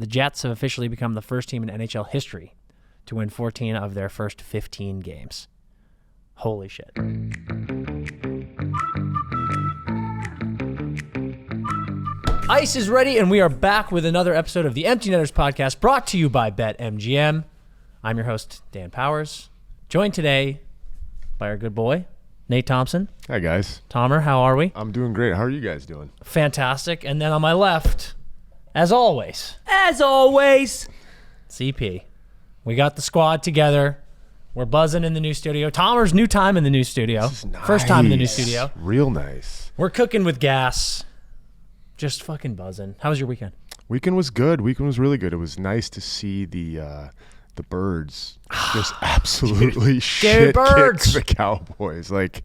The Jets have officially become the first team in NHL history to win 14 of their first 15 games. Holy shit. Ice is ready, and we are back with another episode of the Empty Netters podcast, brought to you by BetMGM. I'm your host, Dan Powers, joined today by our good boy, Nate Thompson. Hi, guys. Tomer, how are we? I'm doing great. How are you guys doing? Fantastic. And then on my left, as always, CP. We got the squad together. We're buzzing in the new studio. Tomer's new time in the new studio. This is nice. First time in the new studio. Real nice. We're cooking with gas. Just fucking buzzing. How was your weekend? Weekend was good. Weekend was really good. It was nice to see the birds just absolutely shit kick the Cowboys. Like,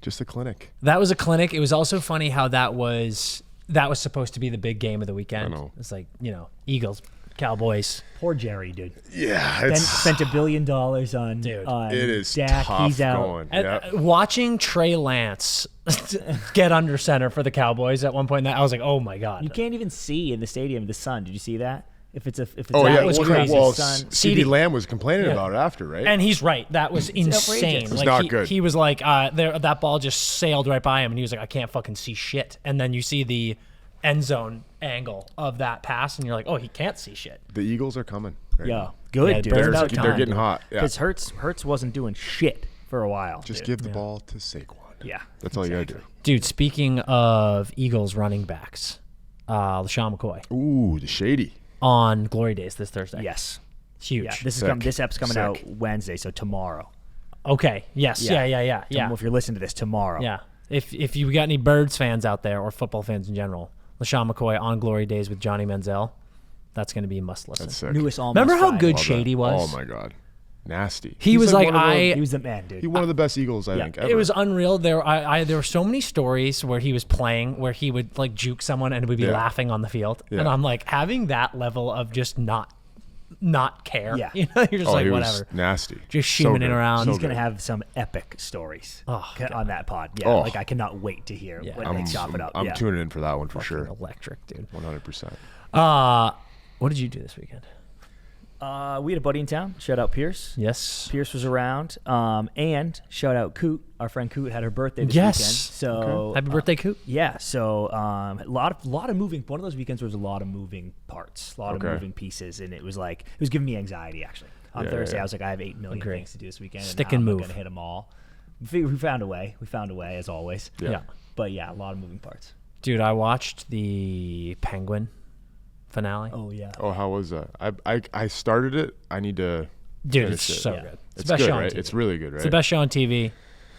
just a clinic. That was a clinic. It was also funny how that was supposed to be the big game of the weekend. I know. It's like, Eagles, Cowboys. Poor Jerry, dude. Yeah. Spent $1 billion on it is Dak. tough He's out. going. And, watching Trey Lance get under center for the Cowboys at one point, I was like, oh my God. You can't even see in the stadium the sun. Did you see that? If it's Oh, yeah. That was Well, crazy. CeeDee CeeDee Lamb was complaining about it after, right? And he's right. That was insane. outrageous. It was not good. He was like, that ball just sailed right by him, and he was like, I can't fucking see shit. And then you see the end zone angle of that pass, and you're like, oh, he can't see shit. The Eagles are coming. Right Yeah, now. good, Yeah, dude. Bears It's are about coming. They're time, getting hot. Yeah. Because Hurts wasn't doing shit for a while. Just dude. give the ball to Saquon. Yeah. That's all you got to do. Dude, speaking of Eagles running backs, LaShawn McCoy Ooh, the shady. on Glory Days this Thursday. Yes. Huge. Yeah. Sick. This app's coming Sick. out Wednesday, so tomorrow. Okay. Yes. Yeah. If you're listening to this tomorrow. Yeah. If you got any Birds fans out there or football fans in general, LaShawn McCoy on Glory Days with Johnny Manziel, that's going to be a must listen. That's sick. Newest almost. Remember how signed. good Love Shady that. was? Oh, my God. Nasty. He He's was like, one of the- He was the man, dude. He one of the best Eagles, I think, ever. It was unreal. There were so many stories where he was playing, where he would like juke someone and would be laughing on the field, and Yeah. I'm like, having that level of just not care. Yeah. You're just like he whatever. was nasty. Just So shimming it good. around. So He's going to good. have some epic stories God. on that pod. Yeah, Oh. like I cannot wait to hear when they chop it up. I'm yeah. tuning in for that one for sure. Electric, dude. 100%. What did you do this weekend? We had a buddy in town. Shout out Pierce. Yes. Pierce was around. And shout out Coot. Our friend Coot had her birthday this Yes. weekend. So Happy birthday, Coop. yeah. So a lot of moving. One of those weekends was a lot of moving parts, a lot of Okay. moving pieces, and it was giving me anxiety actually. On Yeah, Thursday, yeah. I was like, I have 8 million Agree. things to do this weekend. Stick and and how move. I'm gonna hit them all. We found a way. We found a way as always. Yeah. But yeah, a lot of moving parts. Dude, I watched the Penguin finale. Oh yeah. Oh, how was that? I started it. I need to. Dude, finish it's it. so Yeah. good. It's It's the best good, show on right? TV. It's really good, right? It's the best show on TV.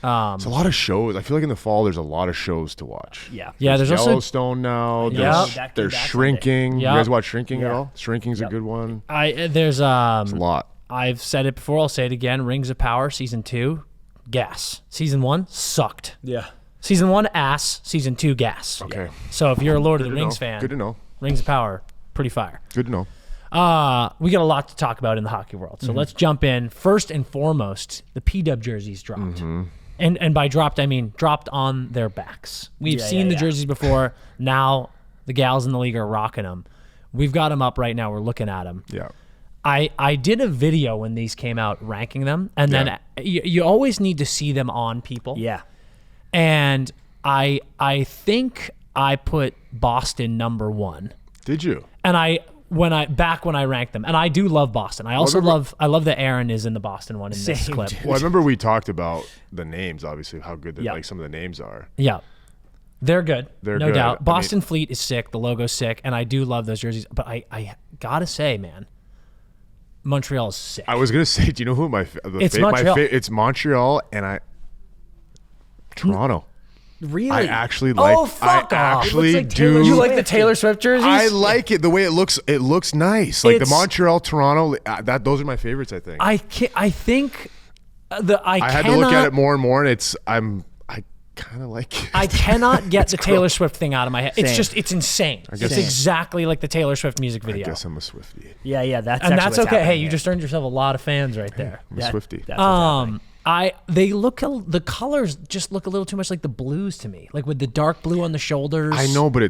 It's a lot of shows. I feel like in the fall there's a lot of shows to watch. Yeah. Yeah, there's also Yellowstone now. Yeah. There's Shrinking. Yeah. You guys watch Shrinking at Yeah. all? Shrinking's a good one. there's It's a lot. I've said it before, I'll say it again. Rings of Power season 2, gas. Season 1 sucked. Yeah. Season 1 ass, season 2 gas. Okay. So if you're a Lord of Good the to Rings know. fan, Good to know. Rings of Power, pretty fire. Good to know. We got a lot to talk about in the hockey world. So let's jump in. First and foremost, the PW jerseys dropped. And by dropped, I mean dropped on their backs. We've seen the jerseys before. Now the gals in the league are rocking them. We've got them up right now. We're looking at them. Yeah. I did a video when these came out ranking them, and then you always need to see them on people. Yeah. And I think I put Boston number 1. Did you? And when I ranked them, and I do love Boston. I also love that Aaron is in the Boston one in this Same, clip. dude. Well, I remember we talked about the names, obviously, how good Yeah. like some of the names are. Yeah. They're good. They're no good. doubt. I Boston Fleet is sick. The logo's sick. And I do love those jerseys. But I gotta say, man, Montreal is sick. I was gonna say, do you know who It's Montreal. it's Montreal and Toronto. Really? I actually like. fuck I off. actually It looks like Taylor do. You like the Taylor Swift jerseys? I like it the way it looks. It looks nice. Like the It's- Montreal, Toronto. Those are my favorites. I think. I think I had to look at it more and more, and I kind of like it. I cannot get the Taylor Swift thing out of my head. It's Same. just, it's insane. guess- It's exactly like the Taylor Swift music I video. guess I'm a Swiftie. Yeah. That's And actually that's what's okay. Hey, happening you here. just earned yourself a lot of fans right there. I'm a Swiftie. That's what's happening. The colors just look a little too much like the Blues to me, like with the dark blue on the shoulders. I know, but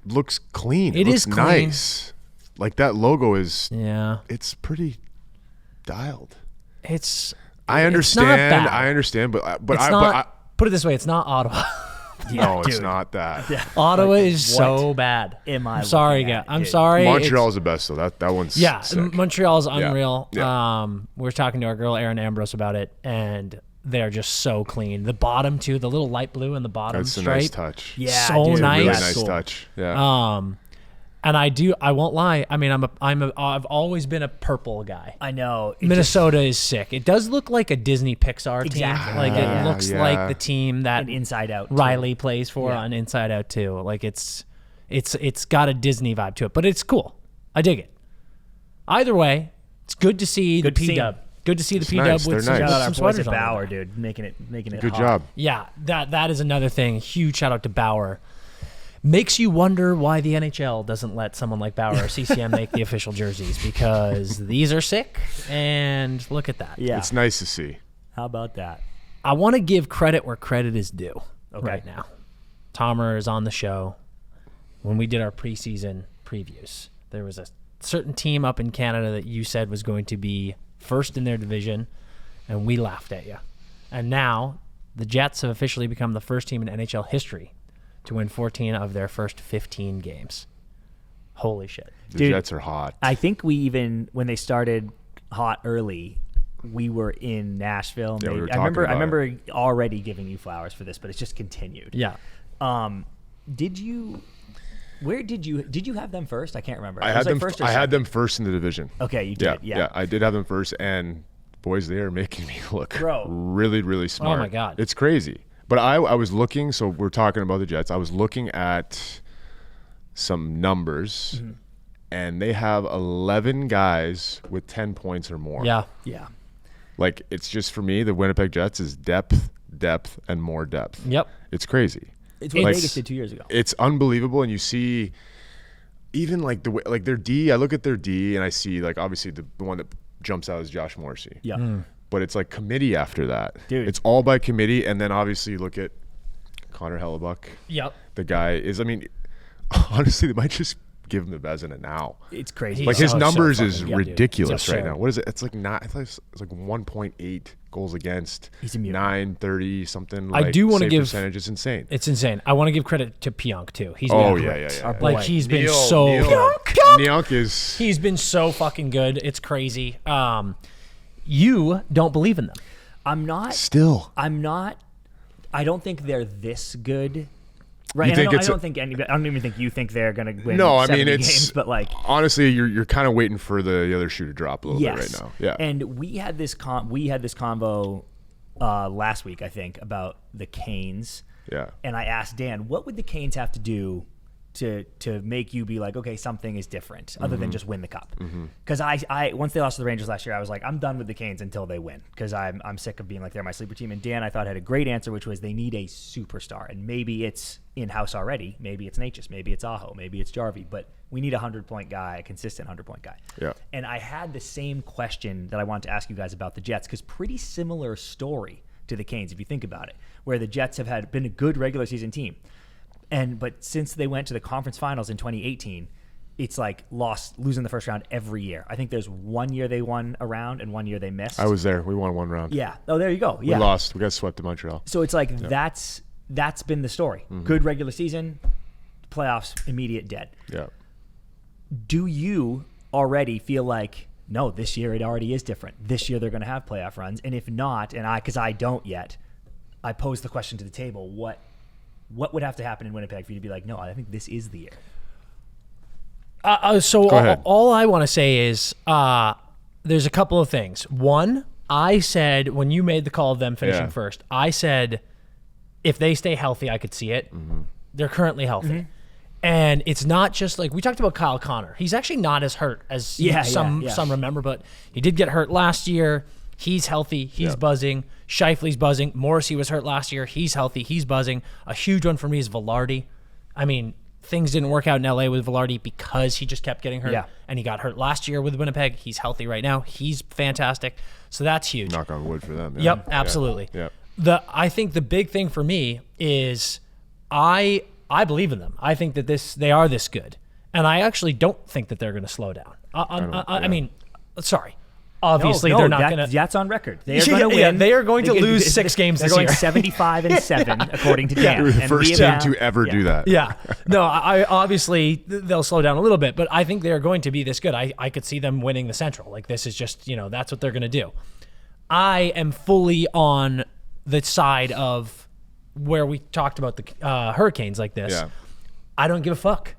looks clean. It looks is clean. nice. like that logo is. Yeah. It's pretty dialed. I understand, but put it this way, it's not Ottawa. No, it's not that. Yeah. Ottawa is so bad. I'm sorry, guys. I'm sorry. Montreal's the best, though. That one's sick. Montreal's unreal. Yeah. We were talking to our girl Erin Ambrose about it, and they're just so clean. The bottom too, the little light blue in the bottom That's a stripe. nice touch. Yeah, so dude. nice. Really nice touch. Yeah. And I won't lie. I mean, I've always been a purple guy. I know. Minnesota is sick. It does look like a Disney Pixar Exactly. team. Like it looks like the team that And Inside Out. Riley plays for on Inside Out too. Like it's got a Disney vibe to it, but it's cool. I dig it. Either way, it's good to see the P-Dub. Good to see the P-Dub nice. with They're some, nice. Shout out our some boys sweaters at on. Bauer, dude, making it Good hot. job. Yeah, that is another thing. Huge shout out to Bauer. Makes you wonder why the NHL doesn't let someone like Bauer or CCM make the official jerseys, because these are sick, and look at that. Yeah. It's nice to see. How about that? I want to give credit where credit is due right Okay. now. Tomer is on the show. When we did our preseason previews, there was a certain team up in Canada that you said was going to be first in their division, and we laughed at you. And now the Jets have officially become the first team in NHL history to win 14 of their first 15 games. Holy shit. The Dude, Jets are hot. I think we even, when they started hot early, we were in Nashville. Yeah, we were I remember talking about already giving you flowers for this, but it's just continued. Yeah. Did you have them first? I can't remember. I It had was them. first or I had second? them first in the division. Okay, you did. Yeah. I did have them first, and boys, they are making me look Bro. really, really smart. my God. It's crazy. But I was looking. So we're talking about the Jets. I was looking at some numbers, and they have 11 guys with 10 points or more. Yeah. Yeah. Like, it's just, for me, the Winnipeg Jets is depth, and more depth. Yep. It's crazy. It's what Like, Vegas did 2 years ago. It's unbelievable, and you see even like the way, like their D. I look at their D, and I see, like, obviously the one that jumps out is Josh Morrissey. Yeah. But it's like committee after that. Dude. It's all by committee, and then obviously you look at Connor Hellebuck. Yep. The guy is, I mean, honestly, they might just give him the Vezina now. It's crazy. Like, his so numbers fucking is good, dude. ridiculous Yeah, right sure. now. What is it? It's like not. I thought it's like 1.8 goals against. He's a mutant. 930 something. I like, do wanna save give- percentage. It's insane. It's insane. I want to give credit to Pionk too. He's Oh been yeah, great. yeah, Our yeah. boy. Like he's been Neil- so Neil- good. Neonk is. He's been so fucking good. It's crazy. You don't believe in them. I'm not. Still. I don't think they're this good. Right. You And think I it's don't think anybody. I don't even think you think they're gonna win. No, I 70 mean, it's games, but like. honestly, you're kind of waiting for the other shoe to drop a little bit right now. Yeah. And we had this convo last week, I think, about the Canes. Yeah. And I asked Dan, what would the Canes have to do to make you be like, okay, something is different other than just win the cup? Because I once they lost to the Rangers last year, I was like, I'm done with the Canes until they win, because I'm sick of being like they're my sleeper team. And Dan, I thought, had a great answer, which was they need a superstar, and maybe it's in-house already, maybe it's Natchez, maybe it's Aho, maybe it's Jarvie, but we need a 100-point guy, a consistent 100-point guy. Yeah. And I had the same question that I wanted to ask you guys about the Jets, because pretty similar story to the Canes, if you think about it, where the Jets have been a good regular season team. But since they went to the conference finals in 2018, it's like losing the first round every year. I think there's 1 year they won a round and 1 year they missed. I was there. We won one round. Yeah. Oh, there you go. Yeah. We lost. We got swept to Montreal. So it's like that's been the story. Good regular season, playoffs, immediate dead. Yeah. Do you already feel like, no, this year it already is different? This year they're going to have playoff runs, and if not, because I don't yet, I pose the question to the table: what would have to happen in Winnipeg for you to be like, no, I think this is the year? So Go ahead. all I want to say is there's a couple of things. One, I said when you made the call of them finishing first, I said if they stay healthy, I could see it. They're currently healthy. And it's not just like we talked about Kyle Connor. He's actually not as hurt as some remember, but he did get hurt last year. He's healthy. He's buzzing. Scheifele's buzzing. Morrissey was hurt last year. He's healthy. He's buzzing. A huge one for me is Velarde. I mean, things didn't work out in LA with Velarde because he just kept getting hurt. Yeah. And he got hurt last year with Winnipeg. He's healthy right now. He's fantastic. So that's huge. Knock on wood for them. Yeah. Yep, absolutely. Yeah. I think the big thing for me is I believe in them. I think that they are this good. And I actually don't think that they're going to slow down. I mean, sorry. Obviously, they're not going to. That's on record. They are going to win. Yeah, they are going to lose 6 games this year. They're going 75-7, according to Dan. They're the first team to ever do that. Yeah. No, I obviously, they'll slow down a little bit, but I think they're going to be this good. I could see them winning the Central. Like, this is just, that's what they're going to do. I am fully on the side of where we talked about the Hurricanes like this. Yeah. I don't give a fuck.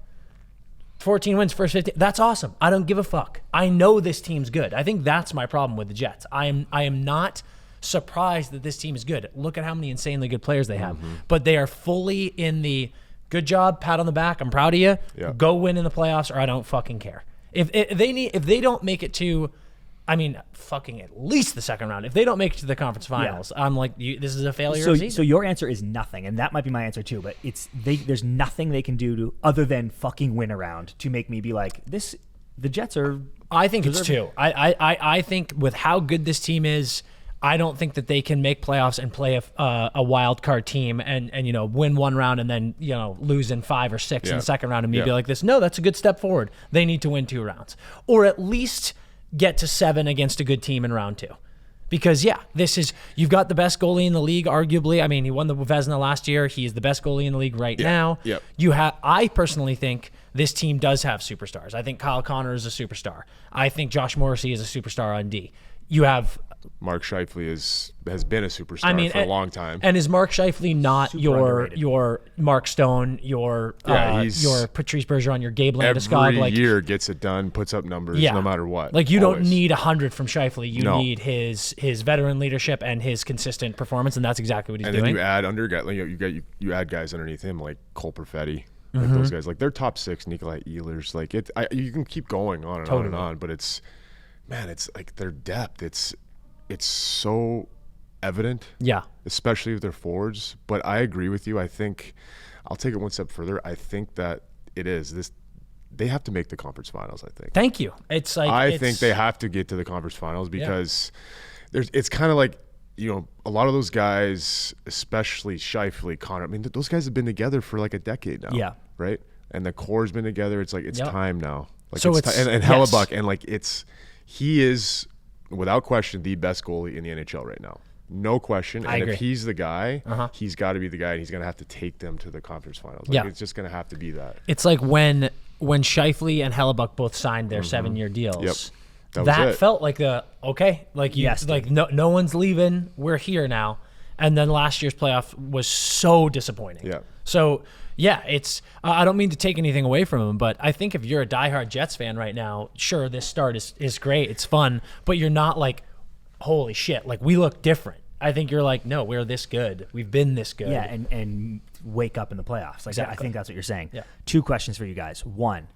14 wins, first 15. That's awesome. I don't give a fuck. I know this team's good. I think that's my problem with the Jets. I am not surprised that this team is good. Look at how many insanely good players they have. But they are fully in the good job, pat on the back, I'm proud of you. Yeah. Go win in the playoffs, or I don't fucking care. If they don't make it to, fucking at least the second round. If they don't make it to the conference finals, I'm like, this is a failure of season. So your answer is nothing, and that might be my answer too. But there's nothing they can do other than fucking win a round to make me be like, this. The Jets are. I think it's 2. I think with how good this team is, I don't think that they can make playoffs and play a wild card team and win one round and then lose in 5 or 6 in the second round and be like this. No, that's a good step forward. They need to win 2 rounds, or at least get to 7 against a good team in round 2. Because you've got the best goalie in the league, arguably. I mean, he won the Vezina last year. He is the best goalie in the league right now. Yep. I personally think this team does have superstars. I think Kyle Connor is a superstar. I think Josh Morrissey is a superstar on D. You have Mark Scheifele has been a superstar for a long time. And is Mark Scheifele not your Mark Stone, your Patrice Bergeron, your Gabe Landeskog? Every year gets it done, puts up numbers no matter what. Like, you don't need 100 from Scheifele. You need his veteran leadership and his consistent performance, and that's exactly what he's doing. And then you add you add guys underneath him like Cole Perfetti. Like those guys, like they're top 6, Nikolai Ehlers. Like you can keep going on and on and on, but it's like their depth. It's so evident, especially with their forwards. But I agree with you. I think I'll take it one step further. I think that it is this. They have to make the conference finals. I think. Thank you. It's like I think they have to get to the conference finals because it's kind of like a lot of those guys, especially Scheifele, Connor. I mean, those guys have been together for like a decade now. Yeah. Right. And the core's been together. It's like it's time now. Like so and Hellebuck and like he is without question the best goalie in the NHL right now. No question. I agree. If he's the guy, he's got to be the guy, and he's going to have to take them to the conference finals. Like, it's just going to have to be that. It's like when Scheifele and Hellebuck both signed their 7-year deals. Yep. That felt like no one's leaving. We're here now. And then last year's playoff was so disappointing. Yeah. So it's I don't mean to take anything away from him, but I think if you're a diehard Jets fan right now, sure, this start is great, it's fun, but you're not like, holy shit, like we look different. I think you're like, no, we're this good. We've been this good. Yeah, and wake up in the playoffs. Like exactly. I think that's what you're saying. Yeah. 2 questions for you guys. 1,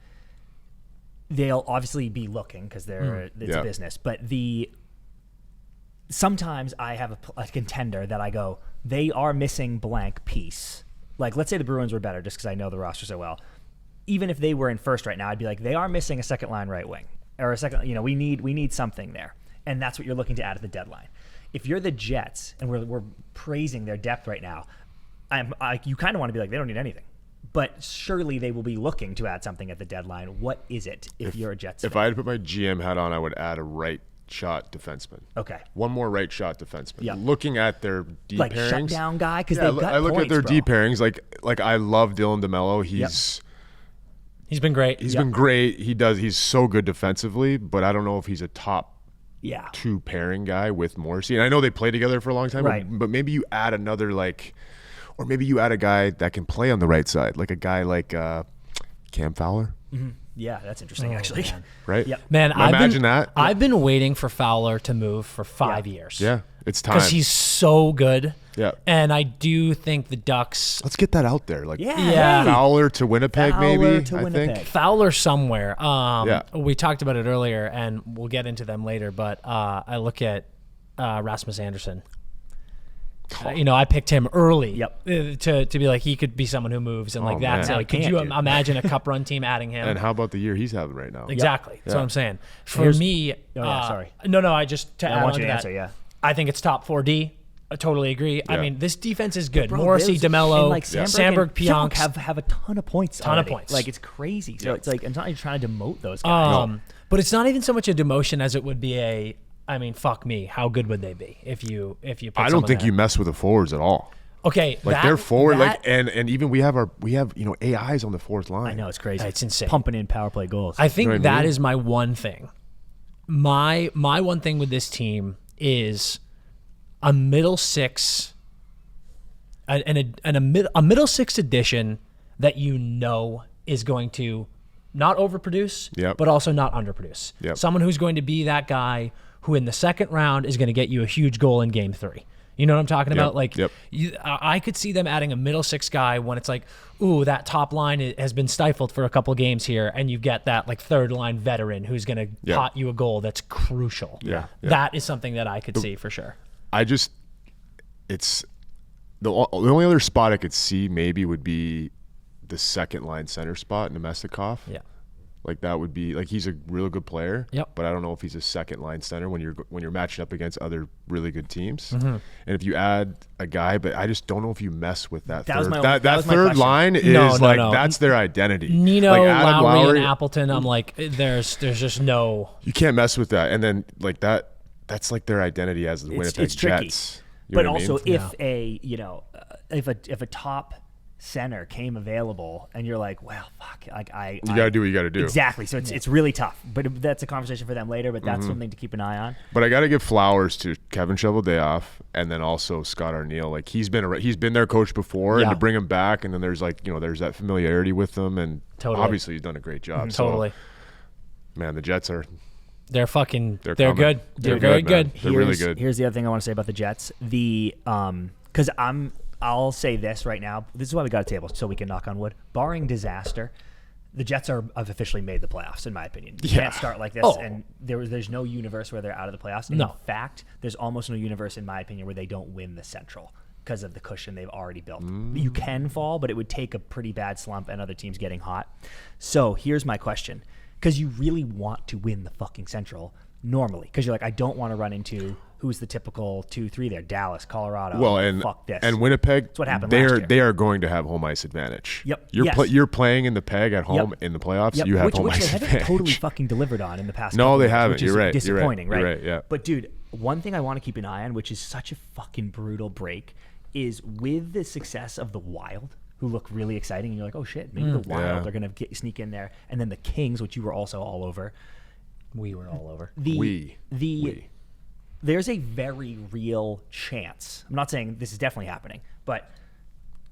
they'll obviously be looking because it's a business, but sometimes I have a contender that I go, they are missing blank piece. Like, let's say the Bruins were better just because I know the roster so well. Even if they were in first right now, I'd be like, they are missing a second line right wing or a second. We need something there, and that's what you're looking to add at the deadline. If you're the Jets and we're praising their depth right now, you kind of want to be like, they don't need anything, but surely they will be looking to add something at the deadline. What is it if you're a Jets fan? If I had to put my GM hat on, I would add a right shot defenseman. Okay. One more right shot defenseman. Yeah. Looking at their D like pairings. Shutdown guy because they've got I look points, at their bro. D pairings. Like I love Dylan DeMello. He's been great. He's been great. He's so good defensively, but I don't know if he's a top 2 pairing guy with Morrissey. And I know they played together for a long time, right. but maybe you add another or maybe you add a guy that can play on the right side, like a guy like Cam Fowler. Mm-hmm. Yeah, that's interesting, actually. Man. Right? Yep. Man, that. I've been waiting for Fowler to move for 5 years. Yeah, it's time. Because he's so good. Yeah. And I do think the Ducks... Let's get that out there. Yeah. Fowler to Winnipeg, maybe, I think. Fowler somewhere. We talked about it earlier, and we'll get into them later, but I look at Rasmus Andersson. I picked him early to be like, he could be someone who moves and that. So could you imagine a cup run team adding him? And how about the year he's having right now? Exactly. That's what I'm saying. For me, sorry. No, I just to I add want on you to to that, answer, I think it's top 4D. I totally agree. I mean, this defense is good. Bro, Morrissey, DeMello, like Sandberg, Pionk have a ton of points. Points. Like it's crazy. So it's like I'm not even trying to demote those guys. But it's not even so much a demotion as it would be I mean, fuck me. How good would they be if you put I don't think you mess with the forwards at all. Okay, like they're forward, and even we have AIs on the fourth line. I know, it's crazy. It's insane. Pumping in power play goals. I think that is my one thing. My one thing with this team is a middle six, a middle six addition that is going to not overproduce, but also not underproduce. Someone who's going to be that guy who in the second round is going to get you a huge goal in game 3. You know what I'm talking about? Like, I could see them adding a middle six guy when it's like, ooh, that top line has been stifled for a couple of games here, and you get that like third line veteran who's going to pot you a goal that's crucial. That is something that I could see for sure. It's the only other spot I could see maybe would be the second line center spot, Nemestikov. Like that would be like he's a really good player. But I don't know if he's a second line center when you're matching up against other really good teams. And if you add a guy, but I just don't know if you mess with that third. That third line is that's their identity. Nino, like Lowry, and Appleton. I'm like, there's just no. You can't mess with that. And then like that's like their identity as the Winnipeg Jets. But also, if a top center came available and you're like, well, fuck, you gotta do what you gotta do. Exactly. So it's really tough, but that's a conversation for them later, but that's something to keep an eye on. But I gotta give flowers to Kevin Cheveldayoff and then also Scott Arniel. Like he's been their coach before, and to bring him back, and then there's like there's that familiarity with them, and obviously he's done a great job. Totally. So, man, the Jets are they're good. They're very good. They're really good. Here's the other thing I want to say about the Jets. Because I'll say this right now. This is why we got a table, so we can knock on wood. Barring disaster, the Jets have officially made the playoffs, in my opinion. You can't start like this, and there's no universe where they're out of the playoffs. And in fact, there's almost no universe, in my opinion, where they don't win the Central because of the cushion they've already built. You can fall, but it would take a pretty bad slump and other teams getting hot. So here's my question. Because you really want to win the fucking Central normally. Because you're like, I don't want to run into who's the typical 2-3 there, Dallas, Colorado. Well, and fuck this. And Winnipeg, that's what happened last year. They are going to have home ice advantage. You're playing in the Peg at home in the playoffs. You have home ice advantage. Which they haven't totally fucking delivered on in the past. No, they years, haven't. Which You're is right. Disappointing, You're right? Yeah. But dude, one thing I want to keep an eye on, which is such a fucking brutal break, is with the success of the Wild, who look really exciting, and you're like, oh shit, maybe the Wild are going to sneak in there, and then the Kings, which you were also all over. We were all over. There's a very real chance. I'm not saying this is definitely happening, but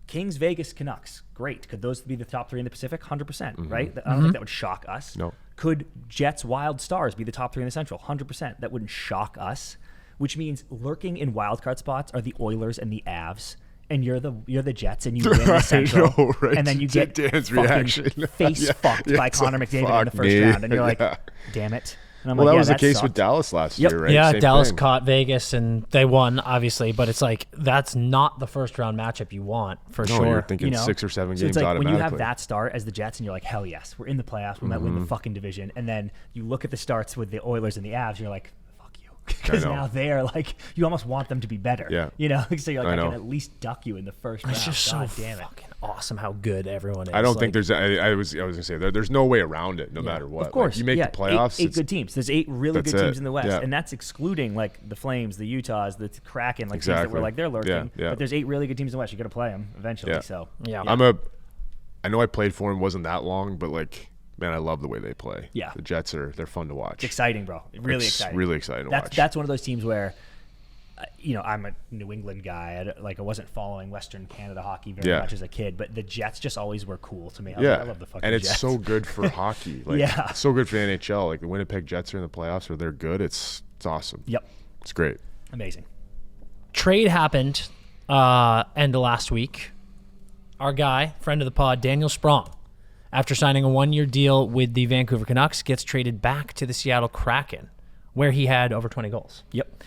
Kings, Vegas, Canucks, great. Could those be the top 3 in the Pacific? 100%, right? I don't think that would shock us. No. Could Jets, Wild, Stars be the top 3 in the Central? 100%. That wouldn't shock us, which means lurking in wildcard spots are the Oilers and the Avs. And you're the Jets, and you win the Central, know, right? And then you get Dan's fucking reaction. face fucked by Connor McDavid in the first round, and you're like, damn it. And I'm that was the case sucked. with Dallas last year, right? Yeah, Same Dallas thing. caught Vegas, and they won, obviously. But it's like, that's not the first round matchup you want, for sure. You're thinking 6 or 7 so games it's like automatically. when you have that start as the Jets, and you're like, hell yes, we're in the playoffs. We might win the fucking division. And then you look at the starts with the Oilers and the Avs, you're like, because now they're like, you almost want them to be better. So you're like, I can at least duck you in the first round. It's just God so damn it. fucking awesome how good everyone is. I don't think there's. I was gonna say there's no way around it, no matter what. Of course, like, you make the playoffs. Eight good teams. There's 8 really good teams in the West, Yeah. and that's excluding like the Flames, the Utahs, the Kraken, like teams that Exactly. were like they're lurking. Yeah. But there's 8 really good teams in the West. You got to play them eventually. Yeah. So I know I played for him, wasn't that long, but like, man, I love the way they play. Yeah. The Jets they're fun to watch. It's exciting, bro. Really exciting. Really exciting to watch. That's one of those teams where, I'm a New England guy. I wasn't following Western Canada hockey very much as a kid, but the Jets just always were cool to me. I love the fucking and it's Jets. so good for hockey. Like, it's so good for the NHL. Like the Winnipeg Jets are in the playoffs, where they're good. It's awesome. Yep. It's great. Amazing. Trade happened end of last week. Our guy, friend of the pod, Daniel Sprong, after signing a 1-year deal with the Vancouver Canucks, gets traded back to the Seattle Kraken, where he had over 20 goals. Yep.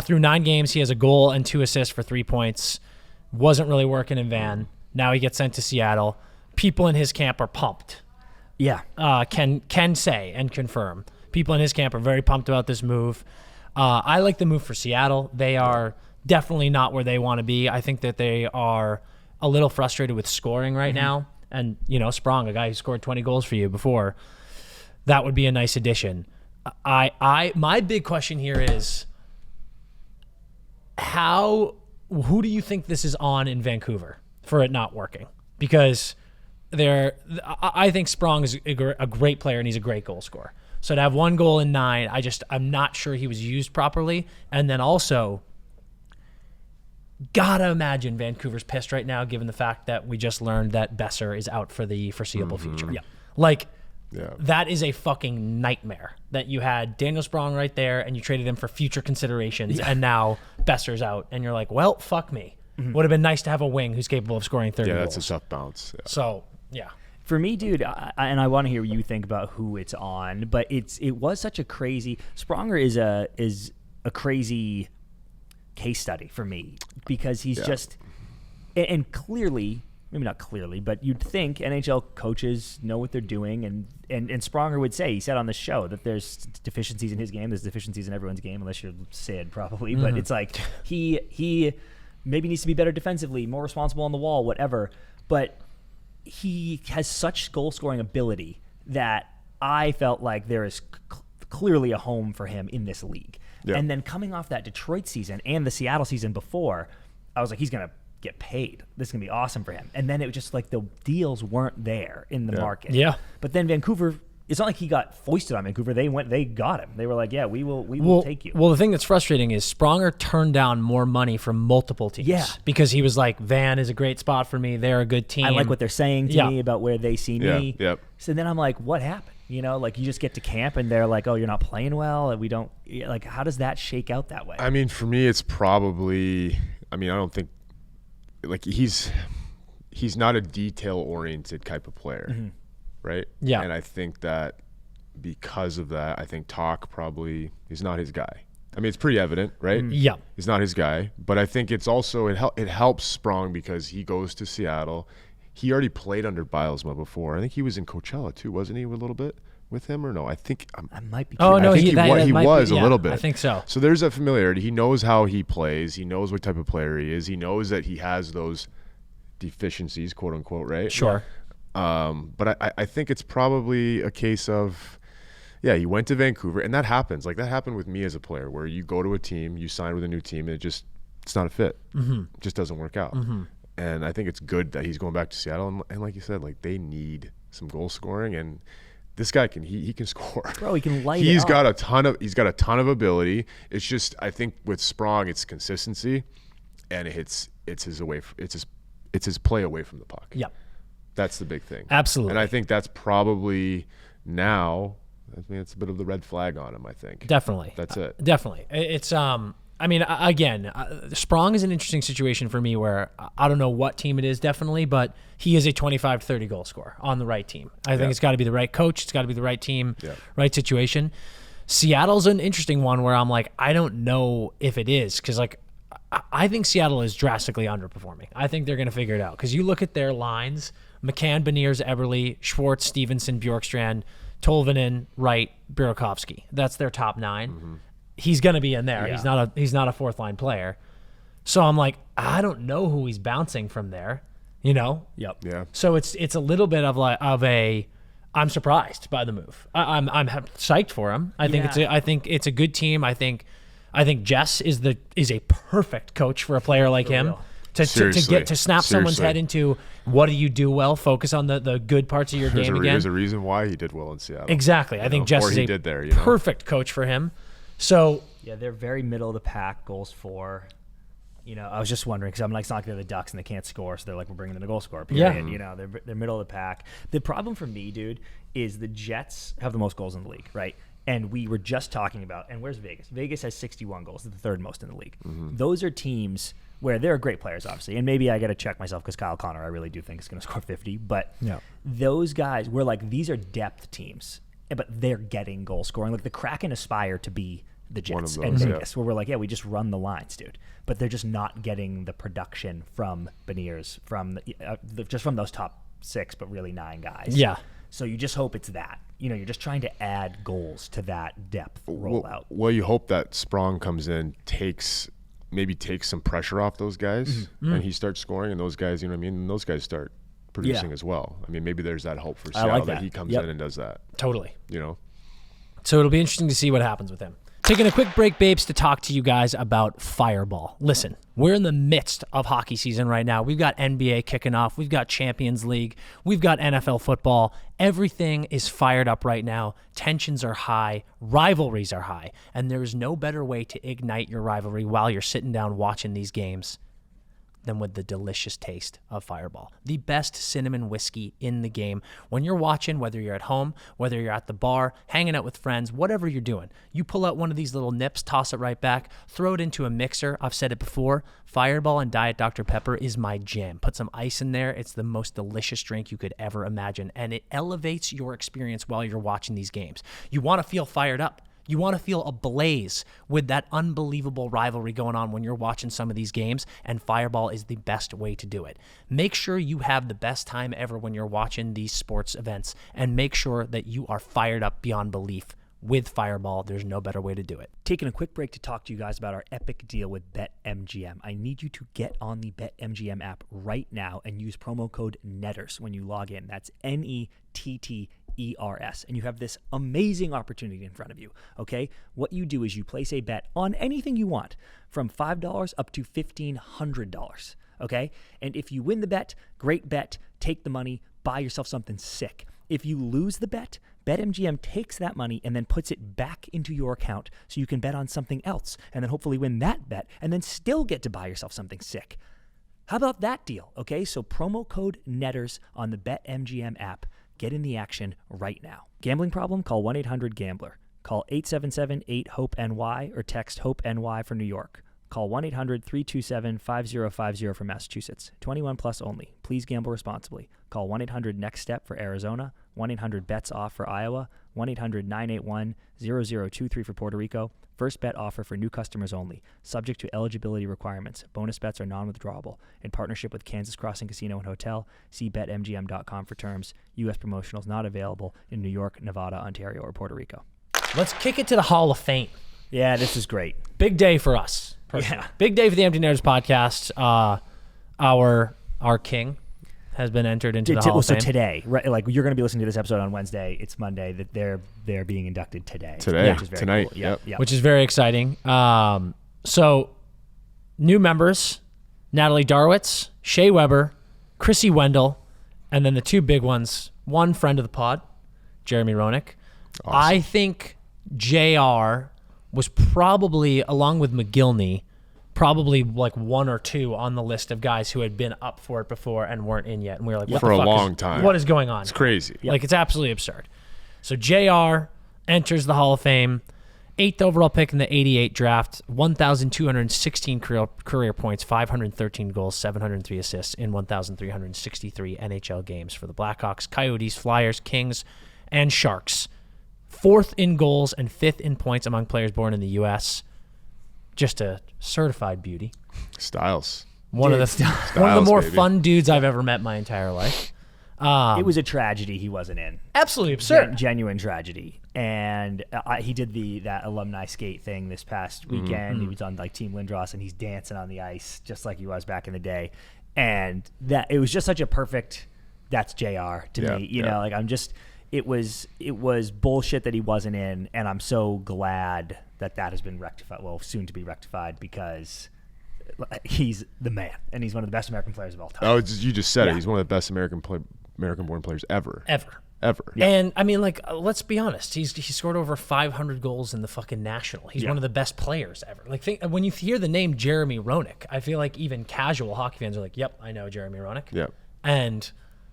Through 9 games, he has a goal and 2 assists for 3 points. Wasn't really working in Van. Now he gets sent to Seattle. People in his camp are pumped. Yeah. Can say and confirm. People in his camp are very pumped about this move. I like the move for Seattle. They are definitely not where they want to be. I think that they are a little frustrated with scoring right now. And, Sprong, a guy who scored 20 goals for you before, that would be a nice addition. My big question here is who do you think this is on in Vancouver for it not working? Because I think Sprong is a great player and he's a great goal scorer. So to have 1 goal in 9, I'm not sure he was used properly. And then also, gotta imagine Vancouver's pissed right now, given the fact that we just learned that Besser is out for the foreseeable future. Yeah. That is a fucking nightmare that you had Daniel Sprong right there and you traded him for future considerations, and now Besser's out, and you're like, well, fuck me. Would have been nice to have a wing who's capable of scoring 30 goals. Yeah, that's a tough bounce. Yeah. So, yeah. For me, dude, and I want to hear what you think about who it's on, but it was such a crazy. Spronger is a crazy case study for me because he's just, and clearly, maybe not clearly, but you'd think NHL coaches know what they're doing, and Spronger would say, he said on the show that there's deficiencies in his game, there's deficiencies in everyone's game, unless you're Sid probably, but it's like he maybe needs to be better defensively, more responsible on the wall, whatever, but he has such goal-scoring ability that I felt like there is clearly a home for him in this league. Yeah. And then coming off that Detroit season and the Seattle season before, I was like, he's going to get paid. This is going to be awesome for him. And then it was just like the deals weren't there in the market. Yeah. But then Vancouver, it's not like he got foisted on Vancouver. They got him. They were like, yeah, we will take you. Well, the thing that's frustrating is Spronger turned down more money from multiple teams. Yeah. Because he was like, Van is a great spot for me. They're a good team. I like what they're saying to me about where they see me. Yep. So then I'm like, what happened? You just get to camp and they're like, oh, you're not playing well. And we don't, like, how does that shake out that way? I mean, for me, it's probably, I don't think, like, he's not a detail-oriented type of player, right? Yeah. And I think that because of that, I think Talk probably is not his guy. I mean, it's pretty evident, right? Yeah. He's not his guy. But I think it's also, it helps Sprong because he goes to Seattle. He already played under Bilesma before. I think he was in Coachella too, wasn't he, a little bit with him or no? I think I might be. Oh no, I think he was a little bit. I think so. So there's that familiarity. He knows how he plays. He knows what type of player he is. He knows that he has those deficiencies, quote unquote, right? Sure. But I think it's probably a case of, he went to Vancouver, and that happens. Like that happened with me as a player, where you go to a team, you sign with a new team, and it's not a fit. It just doesn't work out. And I think it's good that he's going back to Seattle. And like you said, like they need some goal scoring, and this guy he can score. Bro, he can light He's got a ton of ability. It's just, I think with Sprong, it's consistency, and it's his play away from the puck. Yep. That's the big thing. Absolutely. And I think that's probably now, it's a bit of the red flag on him, I think. Definitely. That's it. Definitely. It's again, Sprong is an interesting situation for me where I don't know what team it is, definitely, but he is a 25 to 30 goal scorer on the right team. I think it's got to be the right coach. It's got to be the right team, right situation. Seattle's an interesting one where I'm like, I don't know if it is, because like I think Seattle is drastically underperforming. I think they're going to figure it out, because you look at their lines: McCann, Beniers, Eberle, Schwartz, Stevenson, Bjorkstrand, Tolvanen, Wright, Burakovsky. That's their top 9. He's going to be in there. Yeah. He's not a fourth line player. So I'm like, I don't know who he's bouncing from there, Yep. Yeah. So it's a little bit of a I'm surprised by the move. I'm psyched for him. I think it's a good team. I think Jess is a perfect coach for a player like him. Real. To snap someone's head into what do you do well, focus on the good parts of your game again. There's a reason why he did well in Seattle. Exactly. I think Jess is a perfect coach for him. So they're very middle of the pack, goals for. I was just wondering, because I'm like, it's not like they're the Ducks and they can't score, so they're like, we're bringing in a goal scorer. Period. Yeah. They're middle of the pack. The problem for me, dude, is the Jets have the most goals in the league, right? And we were just talking about, and where's Vegas? Vegas has 61 goals, the third most in the league. Those are teams where they're great players, obviously. And maybe I got to check myself, because Kyle Connor, I really do think is going to score 50. But those guys, we're like, these are depth teams, but they're getting goal scoring. Like the Kraken aspire to be the Jets and Vegas, where we're like, we just run the lines, dude. But they're just not getting the production from Beniers, from just from those top 6, but really 9 guys. Yeah. So you just hope it's that. You're just trying to add goals to that depth rollout. Well, you hope that Sprong comes in, takes maybe takes some pressure off those guys, and he starts scoring, and those guys, you know what I mean? And those guys start producing as well. I mean, maybe there's that hope for Seattle that he comes in and does that. Totally. You know? So it'll be interesting to see what happens with him. Taking a quick break, babes, to talk to you guys about Fireball. Listen, we're in the midst of hockey season right now. We've got NBA kicking off. We've got Champions League. We've got NFL football. Everything is fired up right now. Tensions are high. Rivalries are high. And there is no better way to ignite your rivalry while you're sitting down watching these games than with the delicious taste of Fireball. The best cinnamon whiskey in the game. When you're watching, whether you're at home, whether you're at the bar, hanging out with friends, whatever you're doing, you pull out one of these little nips, toss it right back, throw it into a mixer. I've said it before, Fireball and Diet Dr. Pepper is my jam. Put some ice in there. It's the most delicious drink you could ever imagine, and it elevates your experience while you're watching these games. You want to feel fired up. You want to feel ablaze with that unbelievable rivalry going on when you're watching some of these games, and Fireball is the best way to do it. Make sure you have the best time ever when you're watching these sports events, and make sure that you are fired up beyond belief with Fireball. There's no better way to do it. Taking a quick break to talk to you guys about our epic deal with BetMGM. I need you to get on the BetMGM app right now and use promo code NETTERS when you log in. That's NETTERS. And you have this amazing opportunity in front of you, okay? What you do is you place a bet on anything you want, from $5 up to $1,500, okay? And if you win the bet, great bet, take the money, buy yourself something sick. If you lose the bet, BetMGM takes that money and then puts it back into your account so you can bet on something else and then hopefully win that bet and then still get to buy yourself something sick. How about that deal, okay? So promo code NETTERS on the BetMGM app. Get in the action right now. Gambling problem? Call 1-800-GAMBLER. Call 877-8-HOPE-NY or text HOPE-NY for New York. Call 1-800-327-5050 for Massachusetts. 21 plus only. Please gamble responsibly. Call 1-800-NEXT-STEP for Arizona. 1-800-BETS-OFF for Iowa. 1-800-981-0023 for Puerto Rico. First bet offer for new customers only. Subject to eligibility requirements. Bonus bets are non-withdrawable. In partnership with Kansas Crossing Casino and Hotel. See BetMGM.com for terms. U.S. promotionals not available in New York, Nevada, Ontario, or Puerto Rico. Let's kick it to the Hall of Fame. Yeah, this is great. Big day for us. Personally. Yeah. Big day for the Empty Netters podcast. Our king has been entered into the Hall of Fame. So today, right, like you're going to be listening to this episode on Wednesday. It's Monday. That they're being inducted today. Which is very tonight. Cool. Yep. Which is very exciting. So new members: Natalie Darwitz, Shea Webber, Chrissy Wendell, and then the two big ones. One friend of the pod, Jeremy Roenick. Awesome. I think JR was probably, along with McGillney, probably like one or two on the list of guys who had been up for it before and weren't in yet. And we were like, what for the a fuck long is, time. What is going on? It's crazy. Like, it's absolutely absurd. So JR enters the Hall of Fame, 8th overall pick in the 88 draft, 1,216 career points, 513 goals, 703 assists in 1,363 NHL games for the Blackhawks, Coyotes, Flyers, Kings, and Sharks. 4th in goals and 5th in points among players born in the U.S. Just a certified beauty. Styles. One of the more fun dudes I've ever met my entire life. It was a tragedy he wasn't in. Absolutely absurd. Genuine tragedy. And he did that alumni skate thing this past weekend. He was on like Team Lindros, and he's dancing on the ice just like he was back in the day. And that it was just such a perfect. That's JR to me. You know, like It was bullshit that he wasn't in, and I'm so glad that has been rectified. Well, soon to be rectified, because he's the man, and he's one of the best American players of all time. Oh, you just said it. He's one of the best American-born players ever. Ever. Yeah. And I mean, like, let's be honest. He scored over 500 goals in the fucking National. He's one of the best players ever. Like, when you hear the name Jeremy Roenick, I feel like even casual hockey fans are like, "Yep, I know Jeremy Roenick." Yep. And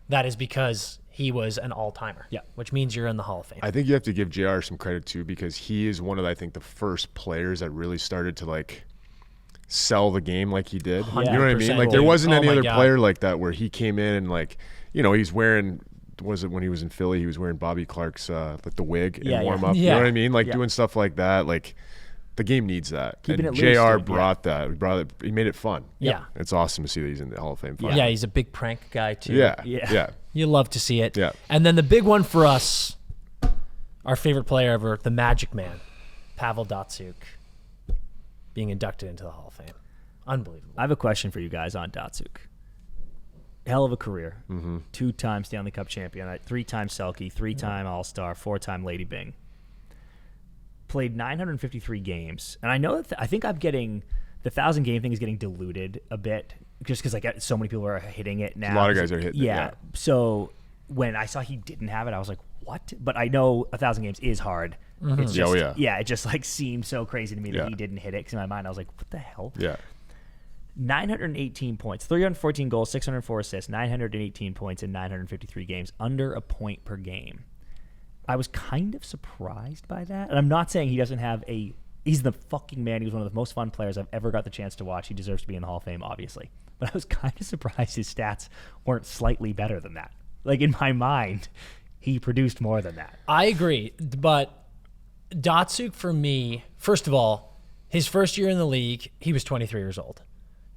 that is because he was an all-timer. Yeah. Which means you're in the Hall of Fame. I think you have to give JR some credit too, because he is one of, I think, the first players that really started to like sell the game like he did. You know what I mean? Like, there wasn't any other player like that where he came in and, like, you know, he's wearing, was it when he was in Philly, he was wearing Bobby Clark's like the wig and warm up. You know what I mean? Like doing stuff like that. Like, the game needs that. Keeping and it loose, JR dude. brought that. He made it fun. Yeah. It's awesome to see that he's in the Hall of Fame. Yeah, he's a big prank guy too. Yeah. You love to see it. Yeah. And then the big one for us, our favorite player ever, the Magic Man, Pavel Datsyuk, being inducted into the Hall of Fame. Unbelievable. I have a question for you guys on Datsyuk. Hell of a career. 2-time Stanley Cup champion, 3-time Selke, 3-time All-Star, 4-time Lady Byng. Played 953 games. And I know that I think I'm getting the 1,000 game thing is getting diluted a bit just because like so many people are hitting it now. A lot of guys are hitting it. Yeah. So when I saw he didn't have it, I was like, what? But I know 1,000 games is hard. It's just, it just like seemed so crazy to me that he didn't hit it. Because in my mind, I was like, what the hell? Yeah. 918 points, 314 goals, 604 assists, 918 points in 953 games, under a point per game. I was kind of surprised by that. And I'm not saying he doesn't have he's the fucking man. He was one of the most fun players I've ever got the chance to watch. He deserves to be in the Hall of Fame, obviously. But I was kind of surprised his stats weren't slightly better than that. Like in my mind, he produced more than that. I agree. But Datsyuk, for me, first of all, his first year in the league, he was 23 years old.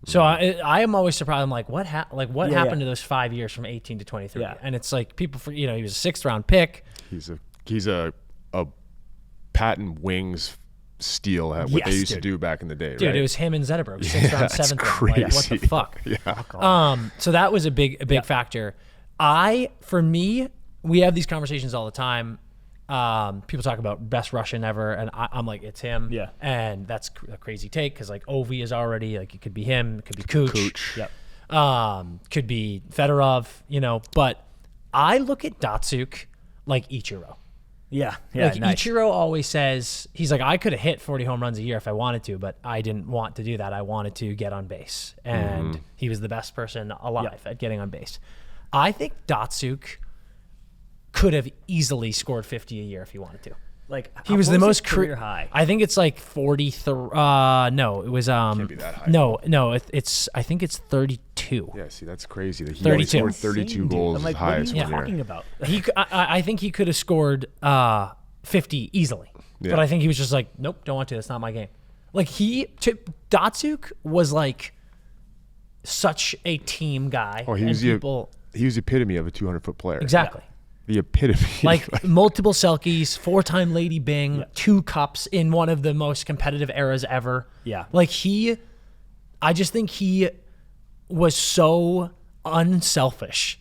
So I am always surprised. I'm like, what happened to those 5 years from 18 to 23? Yeah. And it's like people, he was a 6th round pick. He's a patent wings steal at what they used to do back in the day. Dude, right? it was him and Zetterberg, 6th round, 7th round. Like, what the fuck? Yeah. So that was a big factor. For me, we have these conversations all the time. People talk about best Russian ever, and I'm like, it's him. Yeah. And that's a crazy take because like Ovi is already like, it could be him, it could be Kuch. Yep. Could be Fedorov, but I look at Datsyuk like Ichiro. Yeah. Like Nice. Ichiro always says, he's like, I could have hit 40 home runs a year if I wanted to, but I didn't want to do that. I wanted to get on base. And he was the best person alive at getting on base. I think Datsyuk could have easily scored 50 a year if he wanted to. Like he was the most career high. I think it's like 43. No, it was Can't be that high. No, it's I think it's 32. Yeah, see, that's crazy. That he 32. only scored 32 goals I'm like, as high as what are you one year. talking about? I think he could have scored 50 easily. Yeah. But I think he was just like, nope, don't want to. That's not my game. Like Datsyuk was like such a team guy. Oh, he was the epitome of a 200-foot player. Exactly. The epitome. Like multiple Selkies, 4-time Lady Byng, 2 cups in one of the most competitive eras ever. Yeah. Like I just think he was so unselfish.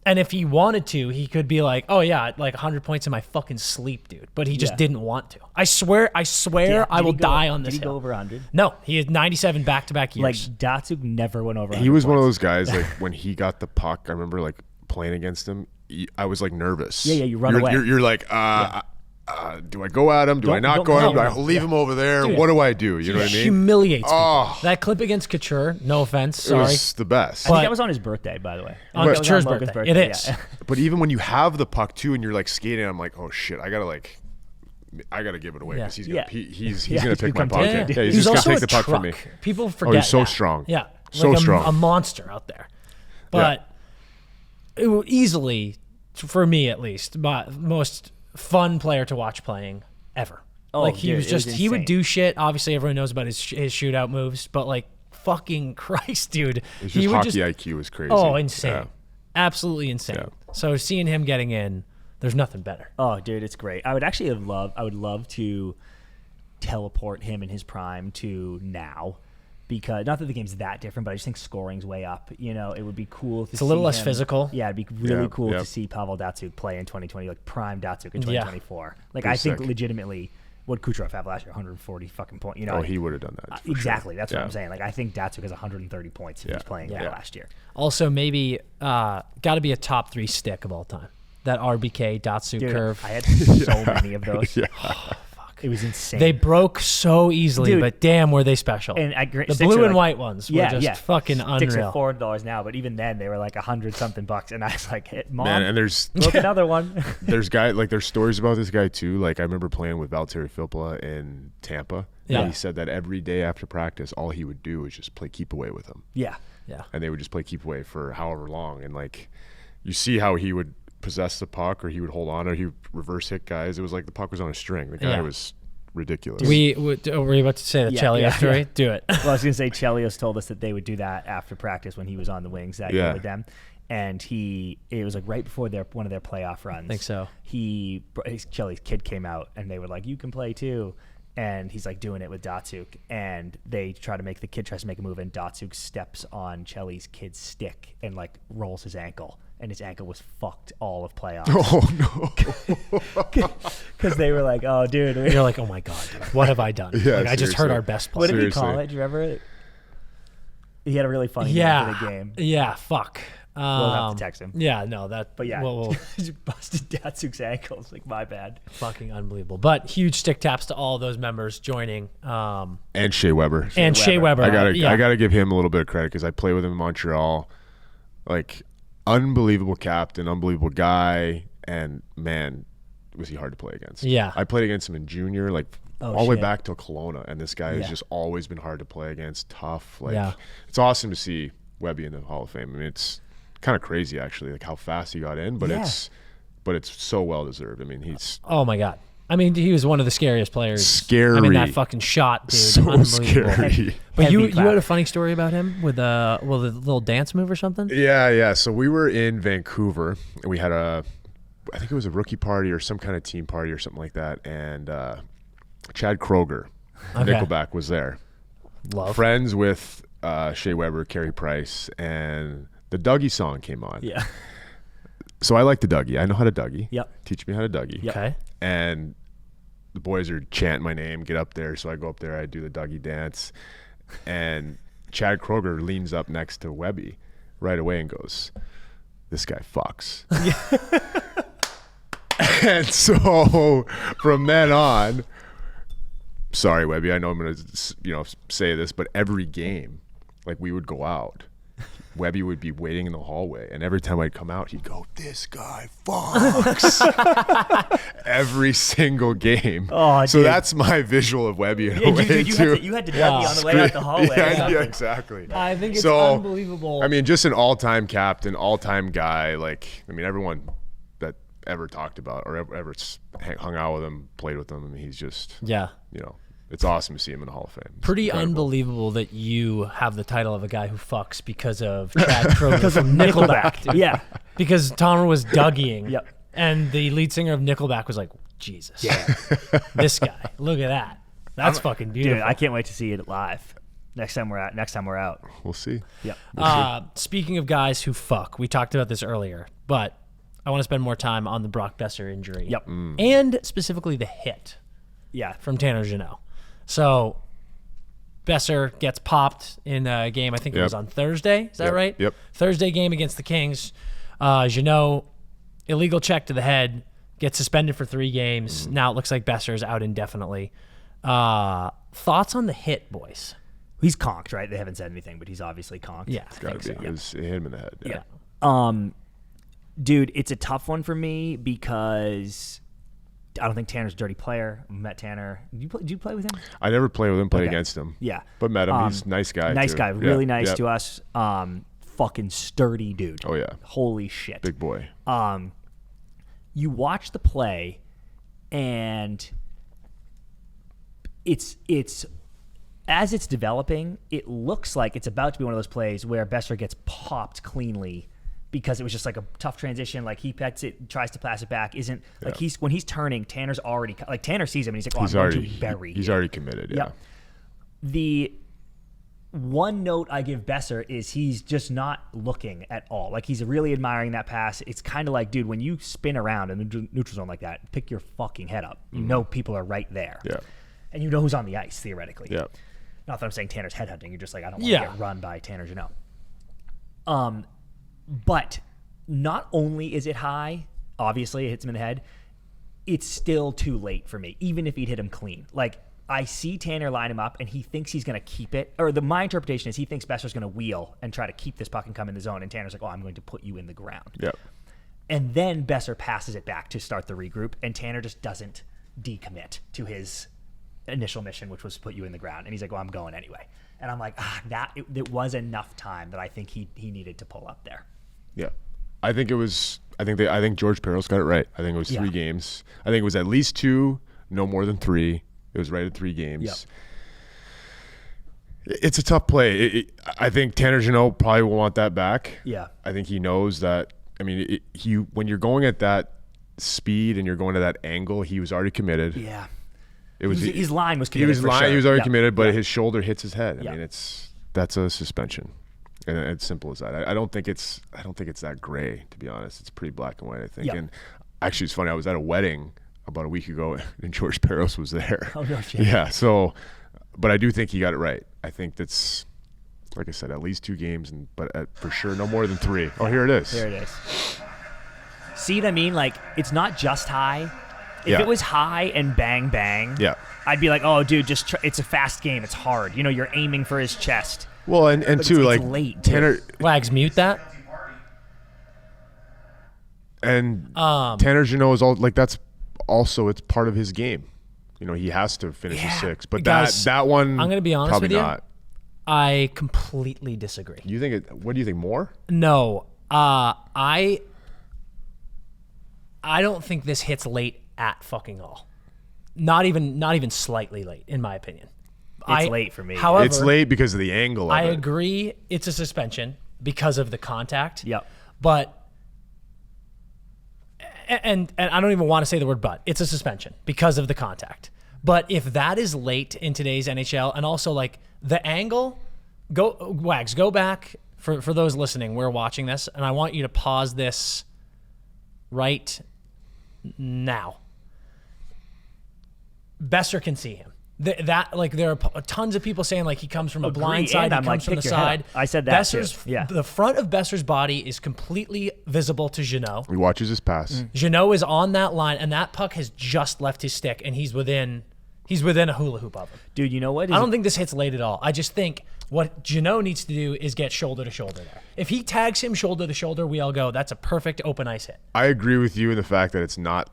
And if he wanted to, he could be like, oh yeah, like 100 points in my fucking sleep, dude. But he just didn't want to. I swear, I will die on this hill. Did he hill. go over 100? No, he had 97 back-to-back years. Like Datsyuk never went over 100 He was one of points. those guys, like when he got the puck, I remember like playing against him, I was like nervous. Yeah, you run away. You're like, do I go at him? Do I not go at him? Do I leave him over there? Dude, what do I do? You know what I mean? Humiliates people. That clip against Couture, no offense, It sorry. was the best. I think that was on his birthday, by the way. On That was Couture's Logan's birthday. It is. Yeah. But even when you have the puck too, and you're like skating, I'm like, oh shit, I gotta give it away because he's gonna he's gonna take my puck. Yeah. Yeah, he's He's just gonna also take a the puck from me. truck. People forget he's so that. strong. Yeah. So like strong. A monster out there. But it will easily, for me at least, most fun player to watch playing ever. Oh, like he dude, was it was just, he would insane. do shit. Obviously everyone knows about his shootout moves, but like fucking Christ, dude. It's He just would hockey IQ is crazy. Oh, insane. Yeah. Absolutely insane. Yeah. So seeing him getting in, there's nothing better. Oh, dude, it's great. I would love to teleport him in his prime to now, because not that the game's that different, but I just think scoring's way up. It would be cool to see a little less him- physical. Yeah, it'd be really cool yeah. to see Pavel Datsyuk play in 2020, like prime Datsyuk in 2024. Like, Pretty I think sick. legitimately, what Kucherov have last year, 140 fucking points. He would have done that. for exactly. sure. That's what I'm saying. Like, I think Datsyuk has 130 points if he's playing that last year. Also, maybe got to be a top 3 stick of all time. That RBK Datsyuk Dude, curve. I had so many of those. Yeah. It was insane. They broke so easily, Dude. but damn, were they special. And the blue and white ones were just fucking Sticks unreal. are $4 now, but even then they were like $100-something bucks, and I was like, hey, Mom, Man, and there's look another one. there's stories about this guy too. Like I remember playing with Valtteri Filppula in Tampa. Yeah. And he said that every day after practice, all he would do was just play keep away with him. Yeah. And they would just play keep away for however long. And like, you see how he would possess the puck, or he would hold on, or he would reverse hit guys. It was like the puck was on a string. The guy was ridiculous. Were you about to say the Chelios story? Yeah. Do it. Well, I was going to say Chelios told us that they would do that after practice when he was on the wings that year with them. And it was like right before one of their playoff runs. I think so. Chelly's kid came out, and they were like, you can play too. and he's like doing it with Datsyuk, and the kid tries to make a move, and Datsyuk steps on Chelly's kid's stick and like rolls his ankle, and his ankle was fucked all of playoffs. Oh no! Because they were like, "Oh, dude," you're like, "Oh my god, dude, what have I done?" Yeah, like, I just hurt our best player. What did he call it? Do you remember? He had a really funny name for the game. Yeah, fuck. We'll have to text him. Yeah, no, that. But yeah, we'll busted Datsuk's ankles. Like, my bad. Fucking unbelievable. But huge stick taps to all those members joining. And Shea Webber. Shea Webber. I gotta give him a little bit of credit because I played with him in Montreal. Like, unbelievable captain, unbelievable guy, and man, was he hard to play against. Yeah. I played against him in junior, like all the way back to Kelowna, and this guy has just always been hard to play against, tough. Like, it's awesome to see Webby in the Hall of Fame. I mean, it's kind of crazy actually, like how fast he got in, but it's so well deserved. I mean, he's oh my god. I mean, he was one of the scariest players. Scary. I mean, that fucking shot, dude. So unbelievable. scary. But you had a funny story about him with the little dance move or something? Yeah. So we were in Vancouver, and we had I think it was a rookie party or some kind of team party or something like that, and Chad Kroger, Nickelback, was there. Love. Friends with Shea Webber, Carey Price, and the Dougie song came on. Yeah. So I like the Dougie. I know how to Dougie. Yep. Teach me how to Dougie. Yep. Okay. And the boys are chanting my name, get up there. So I go up there, I do the Dougie dance. And Chad Kroger leans up next to Webby right away and goes, "This guy fucks." And so from then on, sorry, Webby, I know I'm going to say this, but every game, like, we would go out, Webby would be waiting in the hallway, and every time I'd come out, he'd go, "This guy fucks." Every single game. Oh, so that's my visual of Webby in a way, you had to Dougie on the way out the hallway. Yeah, exactly. I think it's unbelievable. I mean, just an all-time captain, all-time guy. Like, I mean, everyone that ever talked about or ever hung out with him, played with him, I mean, he's just, it's awesome to see him in the Hall of Fame. It's pretty incredible. Unbelievable that you have the title of a guy who fucks because of Chad Kroger from Nickelback. Dude. Yeah. Because Tomer was Dougieing. Yep. And the lead singer of Nickelback was like, Jesus. Yeah. This guy. Look at that. That's fucking beautiful. Dude, I can't wait to see it live. Next time we're out. We'll see. Yep. Speaking of guys who fuck, we talked about this earlier, but I want to spend more time on the Brock Besser injury. Yep. And specifically the hit. Yeah. From Tanner Jeannot. So Besser gets popped in a game, I think it was on Thursday. Is that right? Yep. Thursday game against the Kings. Jeannot, illegal check to the head, gets suspended for 3 games. Now it looks like Besser is out indefinitely. Thoughts on the hit, boys? He's conked, right? They haven't said anything, but he's obviously conked. Yeah. It's got to be. It hit him in the head. Yeah. Dude, it's a tough one for me because I don't think Tanner's a dirty player. I met Tanner. Did you play with him? I never played with him, played against him. Yeah. But met him. He's a nice guy. Nice too. guy. Really nice to us. Fucking sturdy dude. Oh, yeah. Holy shit. Big boy. You watch the play, and it's as it's developing, it looks like it's about to be one of those plays where Besser gets popped cleanly because it was just like a tough transition. Like, he pets it, tries to pass it back. Like, when he's turning, Tanner's already, like, Tanner sees him and he's like, I'm going to bury He's already committed. Yeah. Yep. The one note I give Besser is he's just not looking at all. Like, he's really admiring that pass. It's kind of like, dude, when you spin around in the neutral zone like that, pick your fucking head up. You know people are right there. Yeah. And you know who's on the ice, theoretically. Yeah. Not that I'm saying Tanner's headhunting. You're just like, I don't want to get run by Tanner Jeannot. But not only is it high, obviously it hits him in the head, it's still too late for me, even if he'd hit him clean. Like, I see Tanner line him up, and he thinks he's going to keep it. Or my interpretation is he thinks Besser's going to wheel and try to keep this puck and come in the zone, and Tanner's like, I'm going to put you in the ground. Yeah. And then Besser passes it back to start the regroup, and Tanner just doesn't decommit to his initial mission, which was to put you in the ground. And he's like, I'm going anyway. And I'm like, it was enough time that I think he needed to pull up there. Yeah. I think George Peros got it right. I think it was 3 games. I think it was at least 2, no more than 3. It was right at 3 games. Yep. It's a tough play. I think Tanner Jeannot probably will want that back. Yeah. I think he knows that. I mean, when you're going at that speed and you're going to that angle, he was already committed. Yeah. It was his line was he committed. was lying. He was already committed, but Yeah. his shoulder hits his head. I Yeah. mean, that's a suspension, and it's simple as that. I don't think it's that gray, to be honest. It's pretty black and white, I think. Yeah. And actually, it's funny. I was at a wedding about a week ago, and George Peros was there. Oh no shit. Yeah. So, but I do think he got it right. I think that's, like I said, at least 2 games, but for sure no more than 3. Oh, here it is. There it is. See what I mean? Like, it's not just high. If Yeah. it was high and bang bang, Yeah. I'd be like, oh, dude, it's a fast game. It's hard. You know, you're aiming for his chest. Well, and But too, it's like late, Tanner Wags, mute that. and Tanner Jeannot is all like that's also it's part of his game. You know, he has to finish his 6, but Guys, that one I'm gonna be honest probably with you. not. I completely disagree. You think what do you think more? No, I don't think this hits late at fucking all. Not even slightly late, in my opinion. It's late for me. However, It's late because of the angle of I it. agree it's a suspension because of the contact. Yep. But and I don't even want to say the word but. It's a suspension because of the contact. But if that is late in today's NHL, and also like the angle, go back for those listening. We're watching this, and I want you to pause this right now. Besser can see him. That like there are tons of people saying like he comes from a blind side, he I'm comes like, from the pick your head side. up. I said that Besser's, too. Yeah. The front of Besser's body is completely visible to Jeannot. He watches his pass. Jeannot is on that line, and that puck has just left his stick, and he's within a hula hoop of him. Dude, you know what? I don't think this hits late at all. I just think what Jeannot needs to do is get shoulder to shoulder there. If he tags him shoulder to shoulder, we all go, that's a perfect open ice hit. I agree with you in the fact that it's not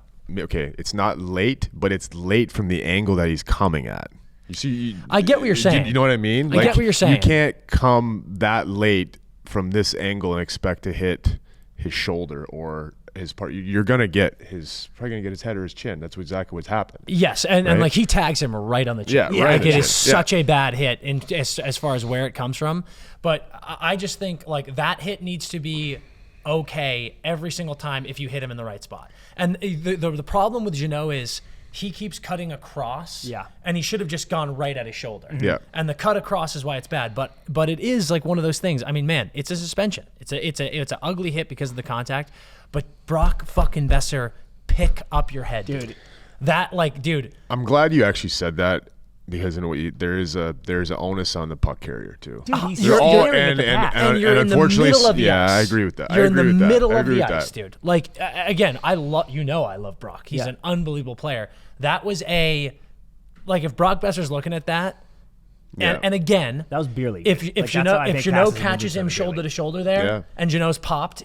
late, but it's late from the angle that he's coming at. You see, I get what you're saying. You know what I mean? I get what you're saying. You can't come that late from this angle and expect to hit his shoulder or his part. You're gonna get probably gonna get his head or his chin. That's exactly what's happened. Yes, and Right? like he tags him right on the chin. Yeah, right like on the it chin. is such a bad hit as far as where it comes from. But I just think like that hit needs to be okay every single time if you hit him in the right spot. And the problem with Jeannot is he keeps cutting across. Yeah. And he should have just gone right at his shoulder. Yeah. And the cut across is why it's bad. But it is like one of those things. I mean, man, it's a suspension. It's an ugly hit because of the contact. But Brock fucking Besser, pick up your head, dude. That dude. I'm glad you actually said that because in a way there's an onus on the puck carrier too. Dude, he's You're staring at the and- pack. And you're in the unfortunately, middle of the ice. yeah, I agree with that. You're I in agree the with that. middle I of agree the with ice, that. dude. Like again, I love Brock. He's Yeah. an unbelievable player. That was if Brock Besser's looking at that, Yeah. and again, That was beer league. if Like, that's how I Jeannot think catches passes him are shoulder beer to league. shoulder there, Yeah. and Jeannot's popped,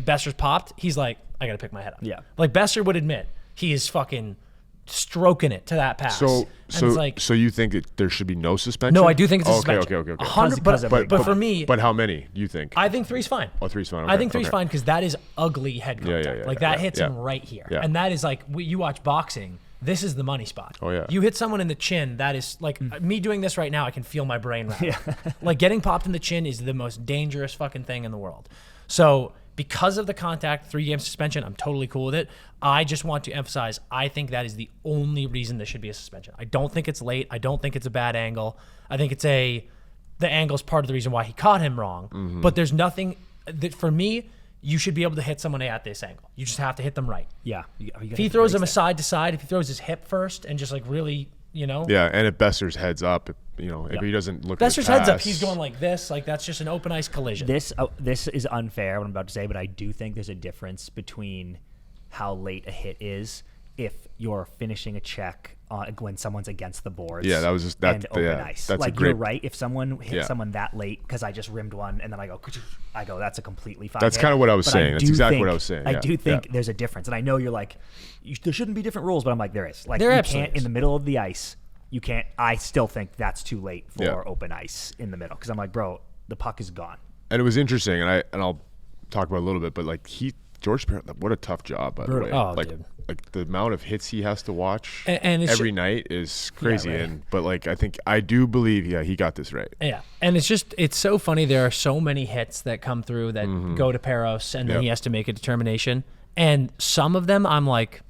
Besser's popped, he's like, I gotta pick my head up. Yeah. Like Besser would admit, he is fucking stroking it to that pass. And it's like, So you think there should be no suspension? no, I do think it's a okay, suspension. Okay. 100, Because of but for me, But how many do you think? I think 3's fine. Oh, 3's fine. I Okay, think 3's okay. fine because that is ugly head contact. yeah, that yeah, hits yeah. him right here. Yeah. And that is like, you watch boxing, this is the money spot. Oh, yeah. You hit someone in the chin, that is like, me doing this right now, I can feel my brain rattle. Like getting popped in the chin is the most dangerous fucking thing in the world. So because of the contact, 3-game suspension, I'm totally cool with it. I just want to emphasize, I think that is the only reason there should be a suspension. I don't think it's late. I don't think it's a bad angle. I think the angle is part of the reason why he caught him wrong. Mm-hmm. But there's nothing that, for me, you should be able to hit someone at this angle. You just have to hit them right. Yeah. If he throws him side to side, if he throws his hip first and just like really, Yeah, and if Besser's heads up, if he doesn't look Besser's at his heads up, pass- he's going like this. Like that's just an open ice collision. This is unfair, what I'm about to say, but I do think there's a difference between how late a hit is if you're finishing a check when someone's against the boards. Yeah, that was just that. And open Yeah, ice. that's Like a great. you're right. If someone hits Yeah. someone that late, because I just rimmed one, and then I go, that's a completely fine. That's hit. kinda what I was But saying. That's do exactly think- what I was saying. I Yeah, do think yeah. there's a difference, and I know you're like, there shouldn't be different rules, but I'm like, there is. Like There you absolutely can't is. in the middle of the ice. You can't. I still think that's too late for Yeah. open ice in the middle, because I'm like, bro, the puck is gone. And it was interesting, and I'll talk about it a little bit, but like George Parent, what a tough job, by the way. Oh, like, dude. like the amount of hits he has to watch And it's every night is crazy. right. But like I do believe, he got this right. Yeah, and it's so funny. There are so many hits that come through that go to Peros, and then Yep. he has to make a determination. And some of them, I'm like,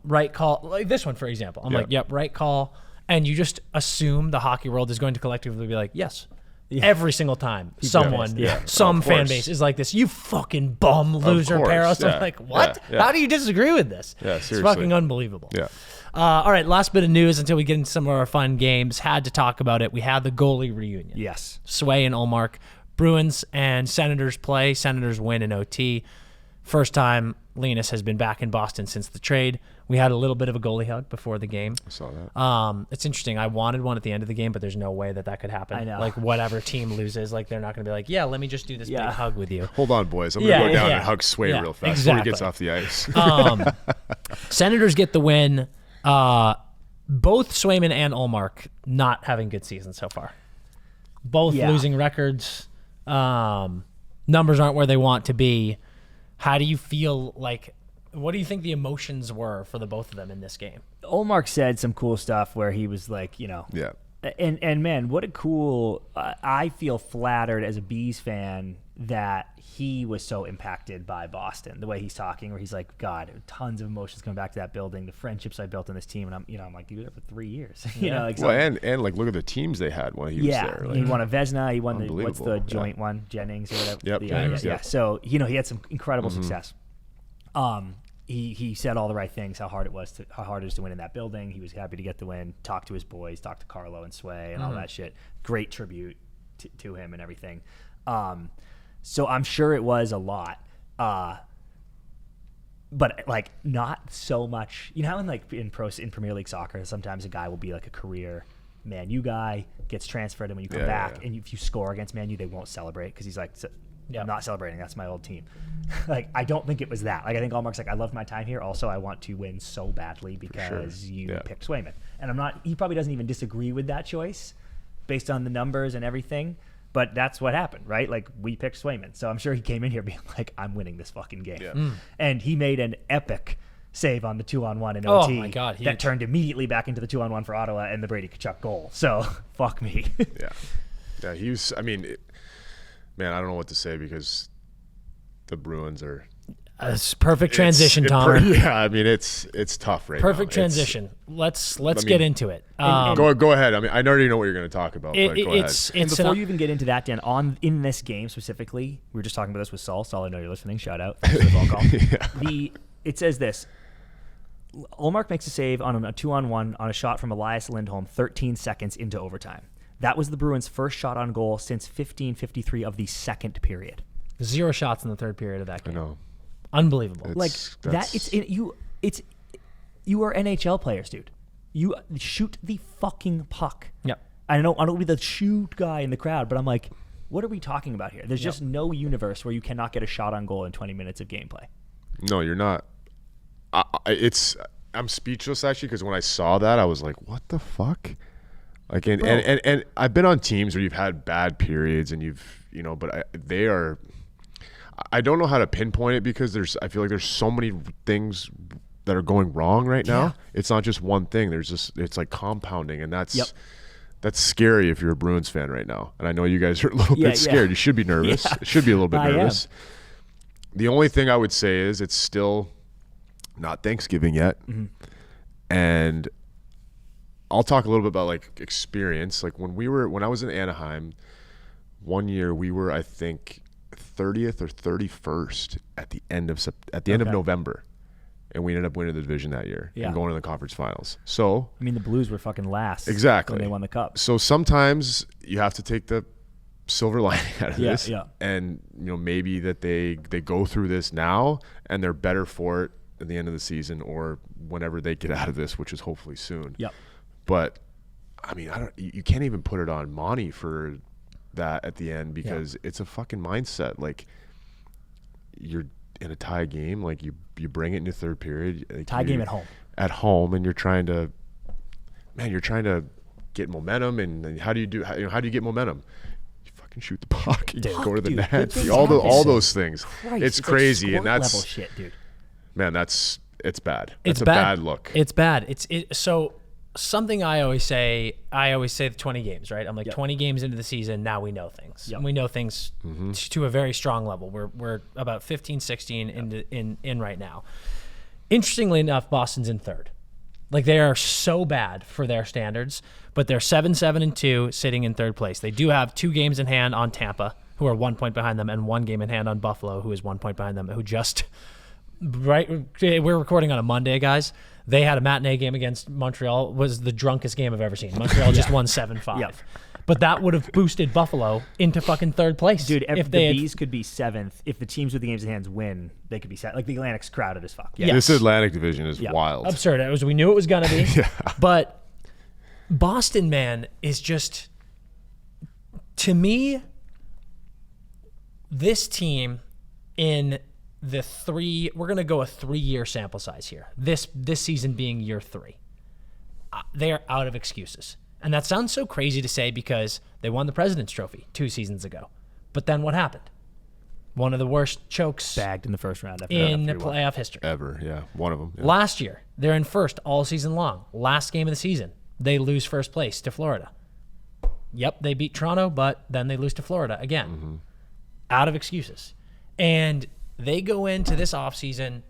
right call, like this one, for example. I'm like, yep, right call. And you just assume the hockey world is going to collectively be like, yes. Yeah. Every single time someone, some fan base is like this, you fucking bum loser, Paris. I'm like, what? How do you disagree with this? Yeah, seriously. It's fucking unbelievable. Yeah. All right, last bit of news until we get into some of our fun games. Had to talk about it. We had the goalie reunion. Yes. Sway and Ullmark. Bruins and Senators play. Senators win in OT. First time Linus has been back in Boston since the trade. We had a little bit of a goalie hug before the game. I saw that. It's interesting. I wanted one at the end of the game, but there's no way that could happen. I know. Like, whatever team loses, like, they're not going to be like, yeah, let me just do this big hug with you. Hold on, boys. I'm going to go down and hug Sway real fast before he gets off the ice. Senators get the win. Both Swayman and Ullmark not having good seasons so far. Both losing records. Numbers aren't where they want to be. How do you feel like... What do you think the emotions were for the both of them in this game? Ullmark said some cool stuff where he was like, and man, what a cool. I feel flattered as a Bees fan that he was so impacted by Boston. The way he's talking, where he's like, God, tons of emotions coming back to that building. The friendships I built in this team, and I'm like, you were there for 3 years. And like look at the teams they had when he was there. Like, he won a Vezina. He won the joint one, Jennings or whatever. Jennings. So he had some incredible success. He said all the right things, how hard it is to win in that building. He was happy to get the win, talk to his boys, talk to Carlo and Sway and all that shit. Great tribute to him and everything. So I'm sure it was a lot. But like not so much. You know how in Premier League soccer, sometimes a guy will be like a career Man U guy, gets transferred, and when you come back and if you score against Man U, they won't celebrate because he's like, I'm not celebrating. That's my old team. Like, I don't think it was that. Like, I think Ullmark's like, I loved my time here. Also, I want to win so badly because you picked Swayman. And he probably doesn't even disagree with that choice based on the numbers and everything. But that's what happened, right? Like, we picked Swayman. So I'm sure he came in here being like, I'm winning this fucking game. Yeah. And he made an epic save on the 2-on-1 in OT. Oh, my God. That turned immediately back into the 2-on-1 for Ottawa and the Brady Tkachuk goal. So, fuck me. Yeah, he was, man, I don't know what to say because the Bruins are... It's perfect transition, Tom. It's tough right now. Perfect transition. Let's get into it. Go ahead. I already know what you're going to talk about. But go ahead. And before you even get into that, Dan, in this game specifically, we were just talking about this with Saul. Saul, I know you're listening. Shout out. Thanks for the phone call. It says this. Ullmark makes a save on a 2-on-1 on a shot from Elias Lindholm 13 seconds into overtime. That was the Bruins' first shot on goal since 15:53 of the second period. 0 shots in the third period of that game. I know. Unbelievable. You are NHL players, dude. You shoot the fucking puck. Yep. I don't be the shoot guy in the crowd, but I'm like, what are we talking about here? There's just no universe where you cannot get a shot on goal in 20 minutes of gameplay. No, you're not. I'm speechless actually because when I saw that, I was like, what the fuck? Like, and I've been on teams where you've had bad periods and they are. I don't know how to pinpoint it because I feel like there's so many things that are going wrong right now. Yeah. It's not just one thing. It's like compounding, and that's scary if you're a Bruins fan right now. And I know you guys are a little bit scared. You should be nervous. You should be a little bit nervous. The only thing I would say is it's still not Thanksgiving yet, and I'll talk a little bit about like experience. Like when I was in Anaheim, one year we were, I think, 30th or 31st at the end of November, and we ended up winning the division that year and going to the conference finals. So the Blues were fucking last exactly when they won the cup. So sometimes you have to take the silver lining out of this, and maybe that they go through this now and they're better for it at the end of the season or whenever they get out of this, which is hopefully soon. Yep. But you can't even put it on Monty for that at the end because it's a fucking mindset. Like, you're in a tie game, like you bring it in the third period. Like tie game at home, and you're trying to get momentum. And how do you get momentum? You fucking shoot the puck. You go to the net. All those things. Christ, it's crazy, like and that's level shit, dude. Man, it's bad. It's a bad look. It's bad. So something I always say the 20 games, right? I'm like 20 games into the season, now we know things. And we know things to a very strong level. We're about 15, 16 in right now. Interestingly enough, Boston's in third. Like, they are so bad for their standards, but they're 7-7-2, sitting in third place. They do have 2 games in hand on Tampa, who are 1 point behind them, and 1 game in hand on Buffalo, who is 1 point behind them, who just we're recording on a Monday, guys. They had a matinee game against Montreal. Was the drunkest game I've ever seen. Montreal just won 7-5. Yep. But that would have boosted Buffalo into fucking third place. Dude, if the Bees could be 7th. If the teams with the games in hands win, they could be set. Like, the Atlantic's crowded as fuck. Yeah. This Atlantic division is wild. Absurd. We knew it was going to be. But Boston, man, is just, to me, this team in the we're going to go a 3-year sample size here. This season being year 3. They are out of excuses. And that sounds so crazy to say because they won the President's Trophy 2 seasons ago. But then what happened? One of the worst chokes bagged in the first round in the playoff history. Ever, yeah. One of them. Yeah. Last year, they're in first all season long. Last game of the season, they lose first place to Florida. Yep, they beat Toronto, but then they lose to Florida again. Mm-hmm. Out of excuses. And they go into this offseason.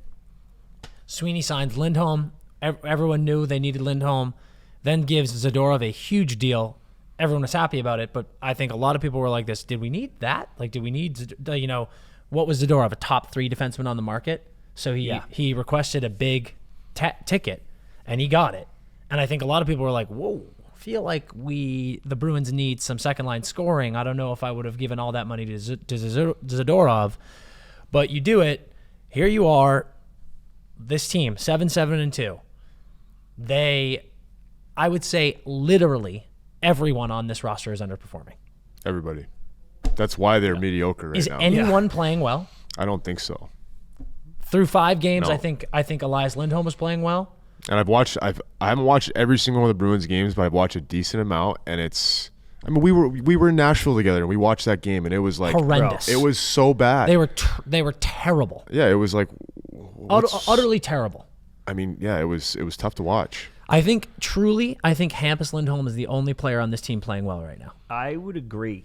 Sweeney signs Lindholm. Everyone knew they needed Lindholm. Then gives Zadorov a huge deal. Everyone was happy about it, but I think a lot of people were like this, did we need that? Like, did we need, what was Zadorov, a top 3 defenseman on the market? So he requested a big ticket, and he got it. And I think a lot of people were like, whoa, I feel like the Bruins need some second-line scoring. I don't know if I would have given all that money to Zadorov. But you do it. Here you are, this team, 7-7-2. I would say literally everyone on this roster is underperforming. Everybody. That's why they're mediocre right now. Is anyone playing well? I don't think so. Through 5 games, no. I think Elias Lindholm was playing well. And I haven't watched every single one of the Bruins games, but I've watched a decent amount, and it's. I mean, we were in Nashville together, and we watched that game, and it was like horrendous. Bro, it was so bad. They were terrible. Yeah, it was like utterly terrible. I mean, yeah, it was tough to watch. I think Hampus Lindholm is the only player on this team playing well right now. I would agree.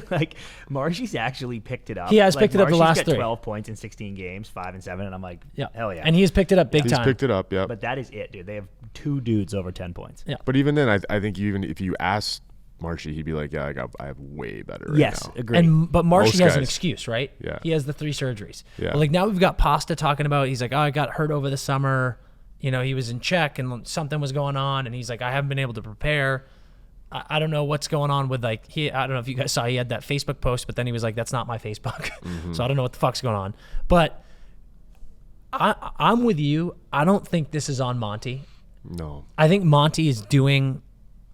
Like, Marshy's actually picked it up. He has picked it up the last 3. 12 points in 16 games, 5-7, and I'm like, hell yeah. And he has picked it up big time. He's picked it up, yeah. But that is it, dude. They have 2 dudes over 10 points. Yeah. But even then, I think even if you ask Marshy, he'd be like, yeah, I have way better right now. Yes, agreed. But Marshy has an excuse, right? Yeah. He has the 3 surgeries. Yeah. But like, now we've got Pasta talking about, he's like, oh, I got hurt over the summer. He was in Czech and something was going on, and he's like, I haven't been able to prepare. I don't know what's going on with, like, I don't know if you guys saw, he had that Facebook post, but then he was like, that's not my Facebook. Mm-hmm. So I don't know what the fuck's going on. But I'm with you. I don't think this is on Monty. No. I think Monty is doing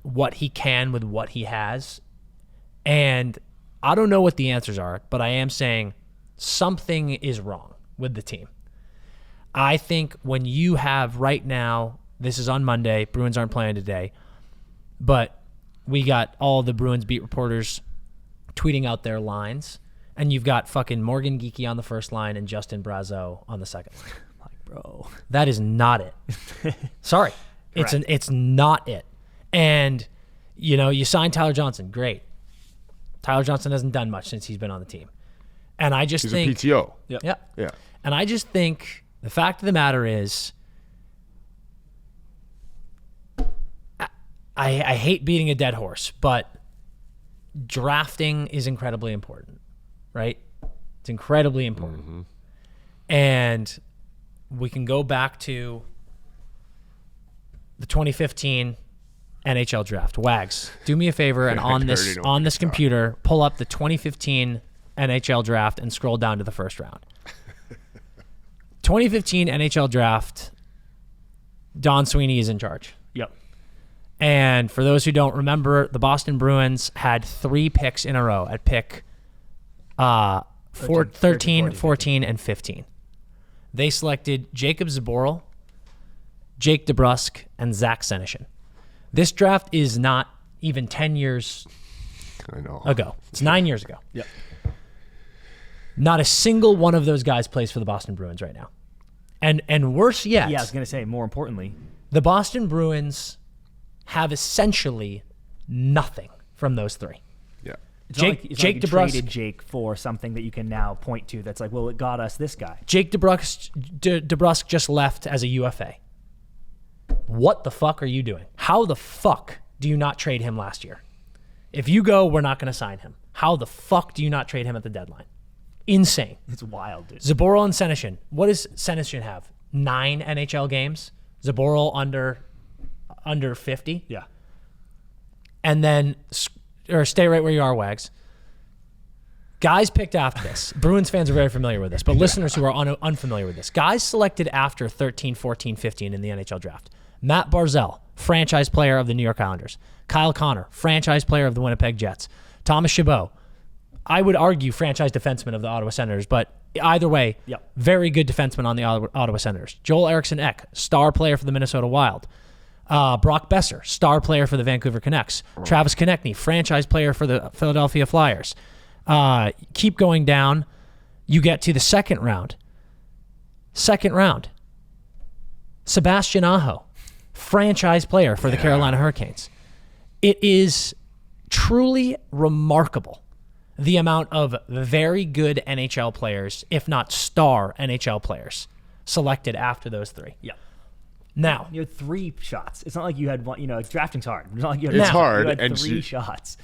what he can with what he has. And I don't know what the answers are, but I am saying something is wrong with the team. I think when you have right now, this is on Monday, Bruins aren't playing today, but we got all the Bruins beat reporters tweeting out their lines, and you've got fucking Morgan Geekie on the first line and Justin Brazeau on the second line. Like, bro. That is not it. Sorry. It's not it. And, you signed Tyler Johnson. Great. Tyler Johnson hasn't done much since he's been on the team. And I just think... He's a PTO. Yep. Yeah. And I just think... The fact of the matter is, I hate beating a dead horse, but drafting is incredibly important, right? It's incredibly important. Mm-hmm. And we can go back to the 2015 NHL draft. Wags, do me a favor, and on this computer, pull up the 2015 NHL draft and scroll down to the first round. 2015 NHL draft, Don Sweeney is in charge. Yep. And for those who don't remember, the Boston Bruins had 3 picks in a row at pick 13, 14, and 15. They selected Jacob Zaboral, Jake DeBrusk, and Zach Senyshyn. This draft is not even 10 years ago. It's 9 years ago. Yep. Not a single one of those guys plays for the Boston Bruins right now. And worse yet. Yeah, I was going to say, more importantly, the Boston Bruins have essentially nothing from those 3. Yeah. Jake DeBrusk traded Jake for something that you can now point to that's like, well, it got us this guy. Jake DeBrusk just left as a UFA. What the fuck are you doing? How the fuck do you not trade him last year? If you go, we're not going to sign him. How the fuck do you not trade him at the deadline? Insane. It's wild, dude. Zaboral and Senyshyn. What does Senyshyn have? 9 NHL games. Zaboral under 50. Yeah. And then, or stay right where you are, Wags. Guys picked after this. Bruins fans are very familiar with this, but listeners who are unfamiliar with this. Guys selected after 13, 14, 15 in the NHL draft. Matt Barzal, franchise player of the New York Islanders. Kyle Connor, franchise player of the Winnipeg Jets. Thomas Chabot, I would argue franchise defenseman of the Ottawa Senators, but either way, very good defenseman on the Ottawa Senators. Joel Eriksson Ek, star player for the Minnesota Wild. Brock Besser, star player for the Vancouver Canucks. Travis Konechny, franchise player for the Philadelphia Flyers. Keep going down. You get to the second round. Sebastian Aho, franchise player for the Carolina Hurricanes. It is truly remarkable the amount of very good NHL players, if not star NHL players, selected after those 3. Yeah. Now you had 3 shots. It's not like you had one. Drafting's hard. It's not like you had it's hard. You had and 3 shots.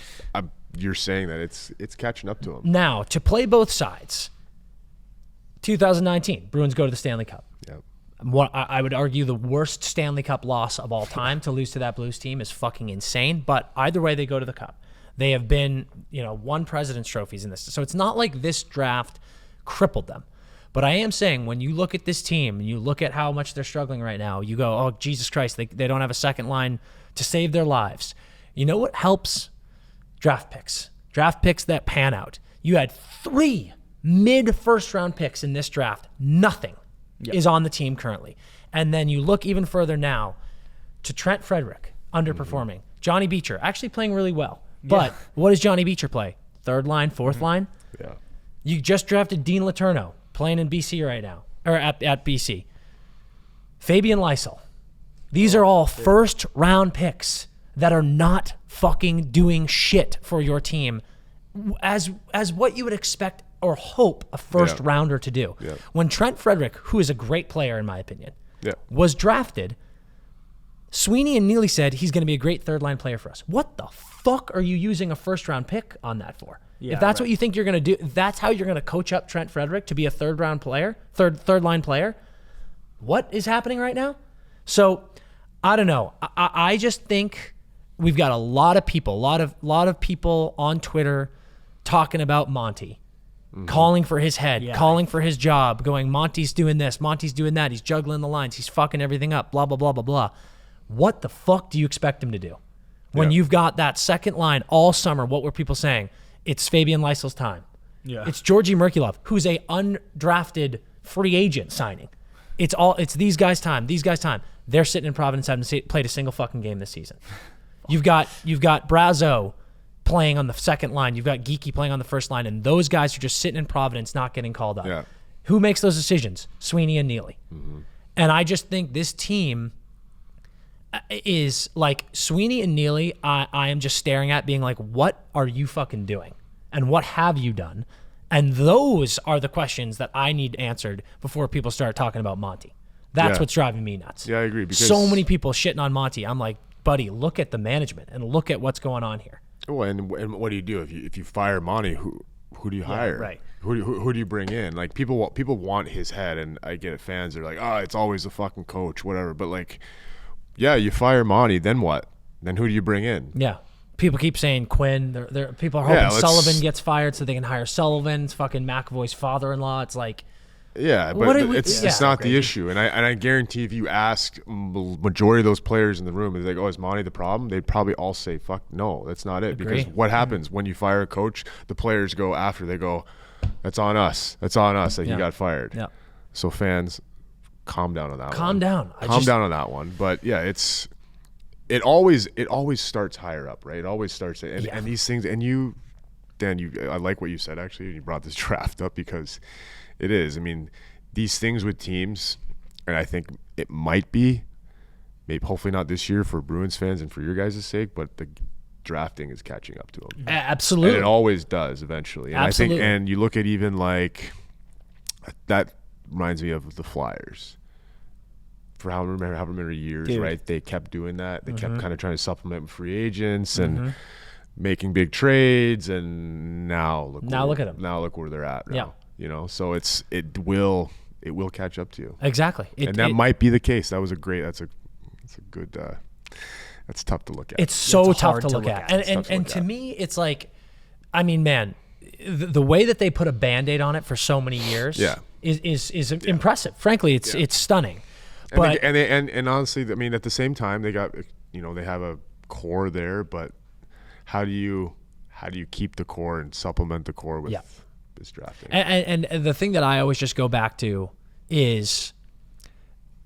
You're saying that it's catching up to him. Now, to play both sides, 2019, Bruins go to the Stanley Cup. Yep. What I would argue the worst Stanley Cup loss of all time to lose to that Blues team is fucking insane. But either way, they go to the Cup. They have been, won President's trophies in this. So it's not like this draft crippled them. But I am saying when you look at this team and you look at how much they're struggling right now, you go, oh, Jesus Christ, they don't have a second line to save their lives. You know what helps? Draft picks. Draft picks that pan out. You had 3 mid-first round picks in this draft. Nothing is on the team currently. And then you look even further now to Trent Frederick, underperforming. Johnny Beecher, actually playing really well. But what does Johnny Beecher play? Third line, fourth line? Yeah. You just drafted Dean Letourneau, playing in BC right now, or at BC. Fabian Lysell. These are all first-round picks that are not fucking doing shit for your team as what you would expect or hope a first-rounder to do. Yeah. When Trent Frederick, who is a great player in my opinion, Yeah. was drafted, Sweeney and Neely said he's going to be a great third-line player for us. What the fuck are you using a first-round pick on that for? Yeah, if that's what you think you're going to do, that's how you're going to coach up Trent Frederick to be a third-round player, third-line player. What is happening right now? So, I don't know. I just think we've got a lot of people, a lot of people on Twitter talking about Monty, calling for his head, calling for his job, going, Monty's doing this, Monty's doing that, he's juggling the lines, he's fucking everything up, blah, blah, blah, blah, blah. What the fuck do you expect him to do? When you've got that second line all summer, what were people saying? It's Fabian Lysell's time. Yeah. It's Georgi Merkulov, who's a undrafted free agent signing. It's these guys' time. They're sitting in Providence, haven't played a single fucking game this season. You've got Brazo playing on the second line. You've got Geeky playing on the first line, and those guys are just sitting in Providence, not getting called up. Yeah. Who makes those decisions? Sweeney and Neely. Mm-hmm. And I just think this team is like Sweeney and Neely. I am just staring at, being like, what are you fucking doing? And what have you done? And those are the questions that I need answered before people start talking about Monty. That's what's driving me nuts. Yeah, I agree. Because so many people shitting on Monty. I'm like, buddy, look at the management and look at what's going on here. Well, and what do you do if you fire Monty? Who do you hire? Right. Who do you bring in? Like people want his head, and I get it. Fans are like, oh, it's always the fucking coach, whatever. But like, yeah, you fire Monty, then what? Then who do you bring in? Yeah. People keep saying Quinn. People are hoping Sullivan gets fired so they can hire Sullivan. It's fucking McAvoy's father-in-law. It's like, yeah, but it's not the issue. And I guarantee if you ask majority of those players in the room, is like, oh, is Monty the problem? They'd probably all say, fuck, no, that's not it. Agree. Because what happens when you fire a coach? The players go after. They go, that's on us. That's on us that he got fired. Yeah. So fans, calm down on that one. Calm down. Calm down on that one. But yeah, it always starts higher up, right? It always starts, and these things, and you, Dan, I like what you said actually. You brought this draft up because it is. I mean, these things with teams, and I think it might be, maybe hopefully not this year for Bruins fans and for your guys' sake, but drafting is catching up to him. Absolutely. And it always does eventually. And Absolutely. I think, and you look at even like, that reminds me of the Flyers. For however many years, Dude. right? They kept doing that. They kept kind of trying to supplement with free agents and making big trades. And now look at them. Now look where they're at now. Yeah. You know, so it will catch up to you. Exactly. And that might be the case. That's a good that's tough to look at. It's so It's tough hard to look at. And to at. me, it's like, I mean, man, the way that they put a Band-Aid on it for so many years is impressive. Frankly, it's stunning. But and honestly, I mean, at the same time, they got, they have a core there, but how do you keep the core and supplement the core with this drafting? And the thing that I always just go back to is,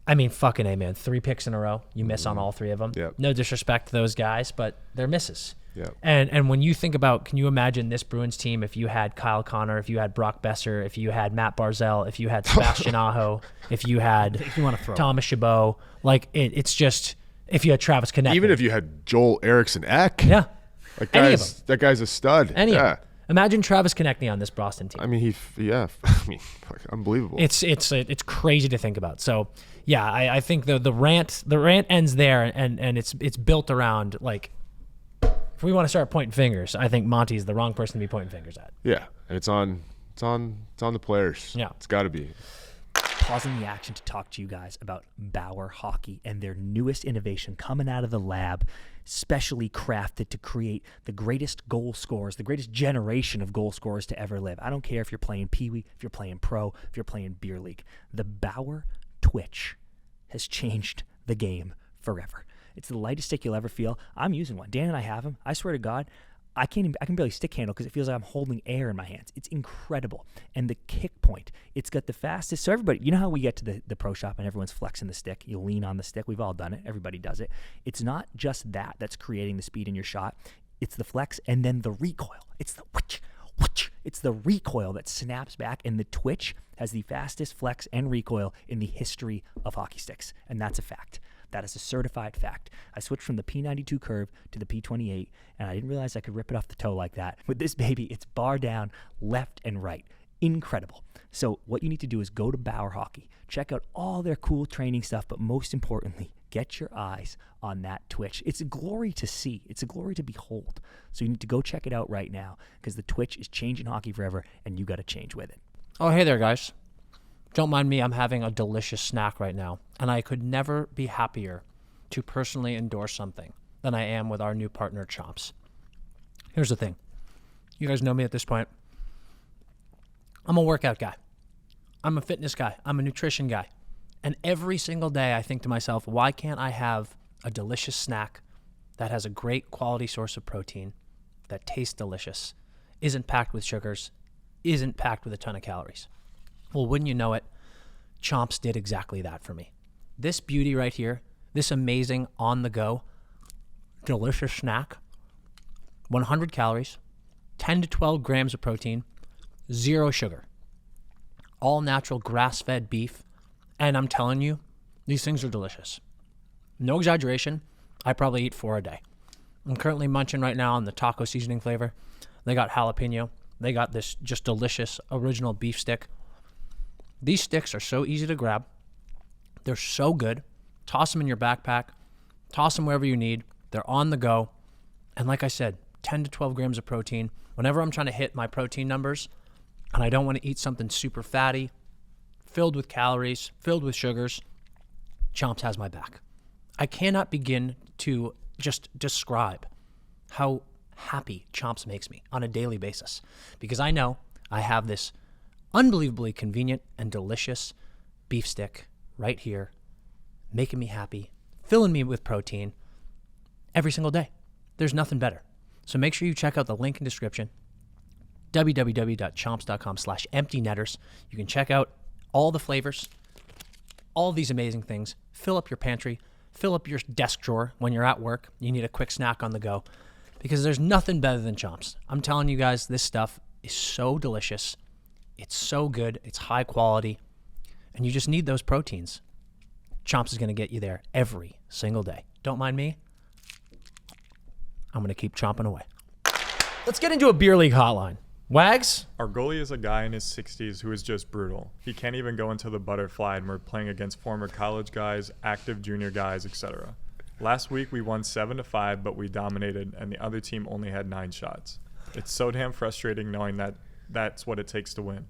I mean, fucking A, man. 3 picks in a row. You miss on all 3 of them. Yep. No disrespect to those guys, but they're misses. Yep. And when you think about, can you imagine this Bruins team if you had Kyle Connor, if you had Brock Besser, if you had Matt Barzal, if you had Sebastian Aho, if you had Thomas Chabot, like it's just, if you had Travis Konechny. Even if you had Joel Eriksson Ek. Yeah. That guy's a stud. Of them. Imagine Travis Konechny on this Boston team. I mean, unbelievable. It's crazy to think about. So yeah, I think the rant ends there, and it's built around, like, if we want to start pointing fingers, I think Monty's the wrong person to be pointing fingers at. Yeah, and it's on the players. Yeah, it's got to be. Pausing the action to talk to you guys about Bauer Hockey and their newest innovation coming out of the lab, specially crafted to create the greatest goal scorers, the greatest generation of goal scorers to ever live. I don't care if you're playing Pee-wee, if you're playing pro, if you're playing beer league. The Bauer Twitch has changed the game forever. It's the lightest stick you'll ever feel. I'm using one. Dan and I have them. I swear to God, I can barely stick handle because it feels like I'm holding air in my hands. It's incredible. And the kick point, it's got the fastest. So everybody, you know how we get to the pro shop and everyone's flexing the stick? You lean on the stick. We've all done it. Everybody does it. It's not just that's creating the speed in your shot. It's the flex and then the recoil. It's the whoosh, whoosh. It's the recoil that snaps back, and the Twitch has the fastest flex and recoil in the history of hockey sticks. And that's a fact. That is a certified fact. I switched from the P92 curve to the P28, and I didn't realize I could rip it off the toe like that. With this baby, it's bar down, left and right. Incredible. So what you need to do is go to Bauer Hockey. Check out all their cool training stuff, but most importantly, get your eyes on that Twitch. It's a glory to see. It's a glory to behold. So you need to go check it out right now, because the Twitch is changing hockey forever, and you got to change with it. Oh, hey there, guys. Don't mind me, I'm having a delicious snack right now, and I could never be happier to personally endorse something than I am with our new partner, Chomps. Here's the thing. You guys know me at this point. I'm a workout guy. I'm a fitness guy. I'm a nutrition guy. And every single day I think to myself, why can't I have a delicious snack that has a great quality source of protein, that tastes delicious, isn't packed with sugars, isn't packed with a ton of calories? Well, wouldn't you know it, Chomps did exactly that for me. This beauty right here, this amazing on-the-go, delicious snack, 100 calories, 10 to 12 grams of protein, 0 sugar, all natural grass-fed beef, and I'm telling you, these things are delicious. No exaggeration, I probably eat 4 a day. I'm currently munching right now on the taco seasoning flavor. They got jalapeno. They got this just delicious original beef stick. These sticks are so easy to grab. They're so good. Toss them in your backpack. Toss them wherever you need. They're on the go. And like I said, 10 to 12 grams of protein. Whenever I'm trying to hit my protein numbers and I don't want to eat something super fatty, filled with calories, filled with sugars, Chomps has my back. I cannot begin to just describe how happy Chomps makes me on a daily basis, because I know I have this unbelievably convenient and delicious beef stick right here, making me happy, filling me with protein every single day. There's nothing better. So make sure you check out the link in description, www.chomps.com/emptynetters. You can check out all the flavors, all these amazing things. Fill up your pantry, fill up your desk drawer when you're at work. You need a quick snack on the go, because there's nothing better than Chomps. I'm telling you guys, this stuff is so delicious. It's so good. It's high quality. And you just need those proteins. Chomps is going to get you there every single day. Don't mind me. I'm going to keep chomping away. Let's get into a beer league hotline. Wags? Our goalie is a guy in his 60s who is just brutal. He can't even go into the butterfly, and we're playing against former college guys, active junior guys, etc. Last week we won 7-5, but we dominated, and the other team only had 9 shots. It's so damn frustrating knowing that that's what it takes to win.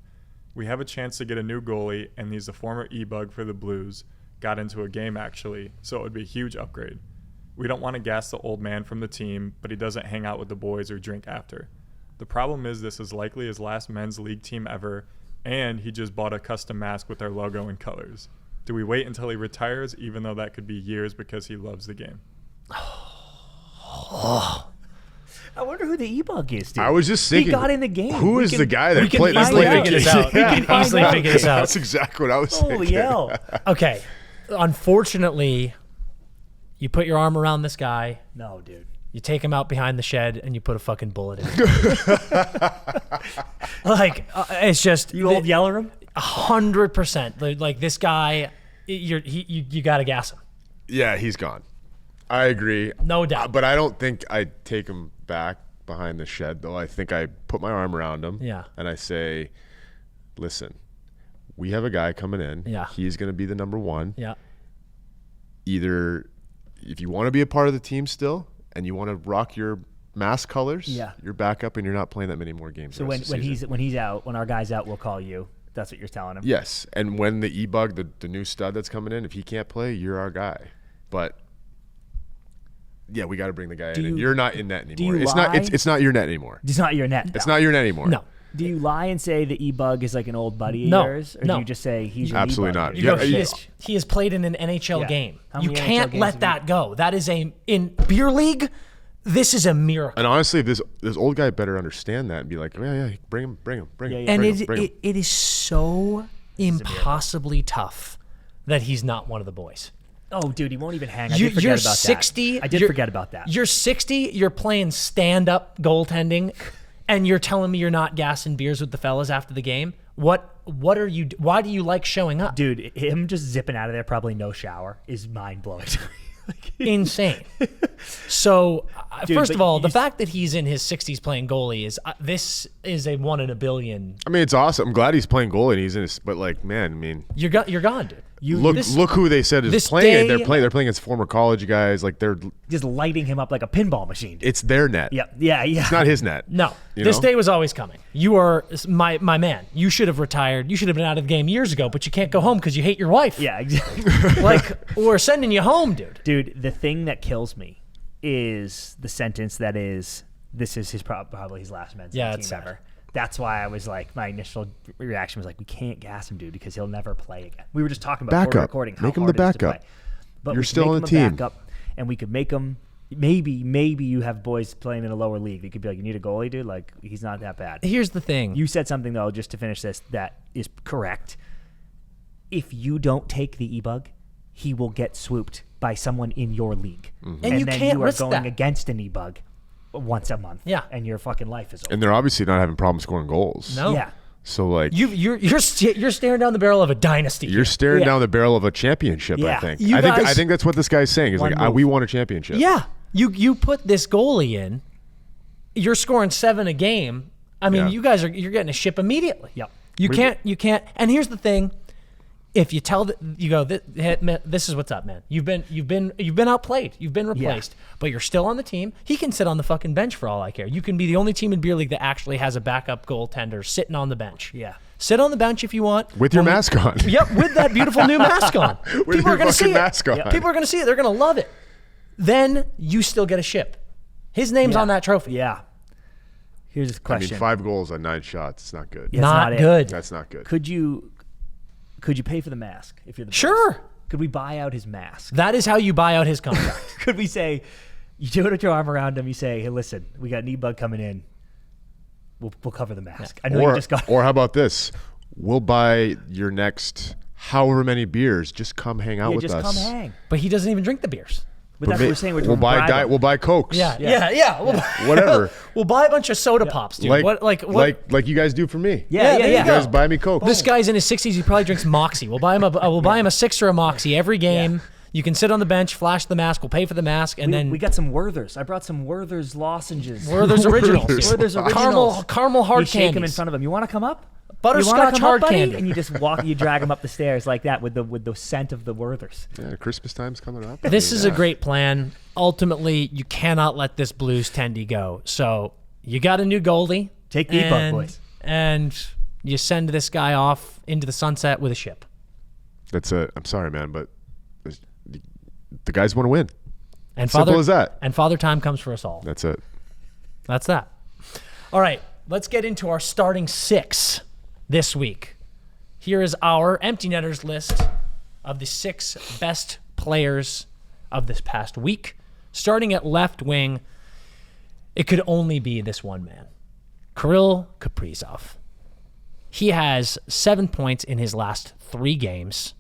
We have a chance to get a new goalie, and he's a former E-Bug for the Blues. Got into a game, actually, so it would be a huge upgrade. We don't want to gas the old man from the team, but he doesn't hang out with the boys or drink after. The problem is this is likely his last men's league team ever, and he just bought a custom mask with our logo and colors. Do we wait until he retires, even though that could be years because he loves the game? I wonder who the E-Bug is, dude. I was just thinking. He got in the game. Who is the guy that played? We can figure this out. We can easily figure this out. That's exactly what I was Holy thinking. hell. Okay. Unfortunately, you put your arm around this guy. No, dude. You take him out behind the shed and you put a fucking bullet in him. It's just You old yeller him? 100%. Like this guy, you got to gas him. Yeah, he's gone. I agree. No doubt. But I don't think I take him back behind the shed, though. I think I put my arm around him. Yeah. And I say, listen, we have a guy coming in. Yeah. He's going to be the number one. Yeah. Either if you want to be a part of the team still and you want to rock your mask colors, you're back up and you're not playing that many more games. So when he's out, when our guy's out, we'll call you. That's what you're telling him. Yes. And when the E-Bug, the new stud that's coming in, if he can't play, you're our guy. But yeah, we got to bring the guy in. And you're not in net anymore. It's not your net anymore. It's not your net. It's not your net anymore. No. Do you lie and say the E-Bug is like an old buddy of No. yours? Or No. do you just say he's your Absolutely E-Bug? not. You go, Yeah, he has played in an NHL Yeah. game. How You many can't NHL games let have that go. That is in beer league, this is a miracle. And honestly, this old guy better understand that and be like, yeah, bring him. And it is so impossibly tough that he's not one of the boys. Oh, dude, he won't even hang. You're about 60. That. I did forget about that. You're 60. You're playing stand-up goaltending, and you're telling me you're not gassing beers with the fellas after the game. What are you? Why do you like showing up? Dude, him just zipping out of there, probably no shower, is mind-blowing to me. Insane. So, Dude, first of all, the you- fact that he's in his 60s playing goalie is this is a 1 in a billion. I mean, it's awesome. I'm glad he's playing goalie and he's in his, but like, man, I mean, You're gone, dude. look who they said is this playing. day- They're playing against former college guys. Like they're Just lighting him up like a pinball machine. Dude. it's their net. Yeah. It's not his net. No, You this know? day was always coming. You are my man. You should have retired. You should have been out of the game years ago, but you can't go home because you hate your wife. Yeah, exactly. Like, we're sending you home, dude. Dude, the thing that kills me is the sentence that is, this is his probably his last men's Yeah, team it's sad. ever. That's why I was like, my initial reaction was like, we can't gas him, dude, because he'll never play again. We were just talking about before Backup. recording how Make him hard the it is to backup. play. But You're we could still make on him the a team. backup, and we could make him. Maybe you have boys playing in a lower league. You could be like, you need a goalie, dude. Like he's not that bad. Here's the thing. You said something though, just to finish this, that is correct. If you don't take the E-Bug, he will get swooped by someone in your league, And you then can't you are risk going that. against an E-Bug once a month. Yeah. and your fucking life is over. And they're obviously not having problems scoring goals. No. Yeah, So like You're staring down the barrel of a dynasty. you're staring Yeah. down the barrel of a championship. Yeah. I think. You I guys- think that's what this guy's saying. Is One like move. we won a championship. Yeah. You put this goalie in. You're scoring 7 a game. I mean, Yeah. you're getting a ship immediately. Yep. You can't. And here's the thing: if you tell this is what's up, man. You've been outplayed. You've been replaced, but you're still on the team. He can sit on the fucking bench for all I care. You can be the only team in beer league that actually has a backup goaltender sitting on the bench. Yeah. Sit on the bench if you want With your mask on. Yep, with that beautiful new mask on. With People are your going to see fucking it. mask on. People are going to see it. They're going to love it. Then you still get a ship. His name's on that trophy. Yeah. Here's the I question. mean, 5 goals on 9 shots. It's not good. Yeah. Not not it. good. That's not good. Could you pay for the mask if you're the boss? Sure. Could we buy out his mask? That is how you buy out his contract. Could we say, you do it with your arm around him, you say, hey, listen, we got an E-Bug coming in. We'll cover the mask. I know you just got Or how about this? We'll buy your next however many beers. Just come hang out with just us. come hang. But he doesn't even drink the beers. But that's what we're saying. We're We'll doing buy bribe him. We'll buy Cokes. Yeah. Whatever. We'll buy a bunch of soda pops, dude. Like you guys do for me. Yeah. there you You guys buy me Coke. This guy's in his 60s. He probably drinks Moxie. We'll buy him a 6 or a Moxie every game. You can sit on the bench, flash the mask. We'll pay for the mask, and then we got some Werthers. I brought some Werthers lozenges. Werther's Originals. Werther's Originals. Caramel hard You shake them in candies. front of him. You want to come up? Butterscotch hard buddy? candy. And you just you drag them up the stairs like that with the scent of the Werthers. Yeah, Christmas time's coming up. This is a great plan. Ultimately, you cannot let this Blues tendy go. So you got a new goalie. Take the boat, boys. And you send this guy off into the sunset with a ship. I'm sorry, man, but the guys want to win. And Simple as that. And Father Time comes for us all. That's it. That's that. All right, let's get into our starting 6 this week. Here is our empty netters list of the 6 best players of this past week. Starting at left wing, it could only be this one man, Kirill Kaprizov. He has 7 points in his last 3 games.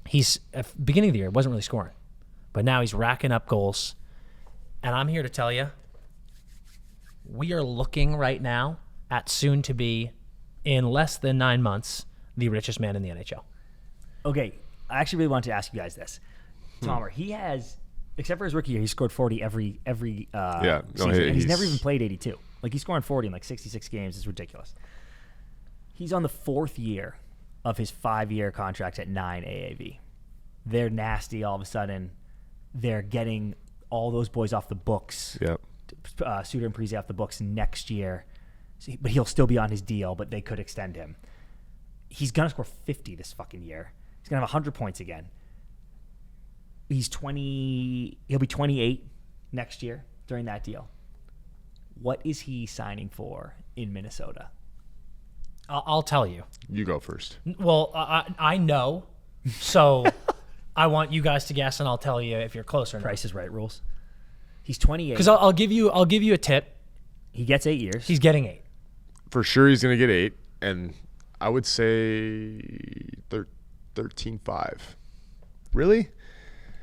He's at the beginning of the year wasn't really scoring, but now he's racking up goals. And I'm here to tell you, we are looking right now at soon to be, in less than 9 months, the richest man in the NHL. Okay, I actually really want to ask you guys this. Tomer, he has, except for his rookie year, he scored 40 every season, and he's never even played 82. Like, he's scoring 40 in like 66 games. It's ridiculous. He's on the 4th year of his 5-year contract at 9 AAV. They're nasty all of a sudden. They're getting all those boys off the books. Yep. Suter and Parise off the books next year. But he'll still be on his deal, but they could extend him. He's going to score 50 this fucking year. He's going to have 100 points again. He's 20. He'll be 28 next year during that deal. What is he signing for in Minnesota? I'll tell you. You go first. Well, I know, so I want you guys to guess, and I'll tell you if you're close or not. Price is Right rules. He's 28. Because I'll give you a tip. He gets 8 years. He's getting 8. For sure, he's going to get 8, and I would say 13.5. Really?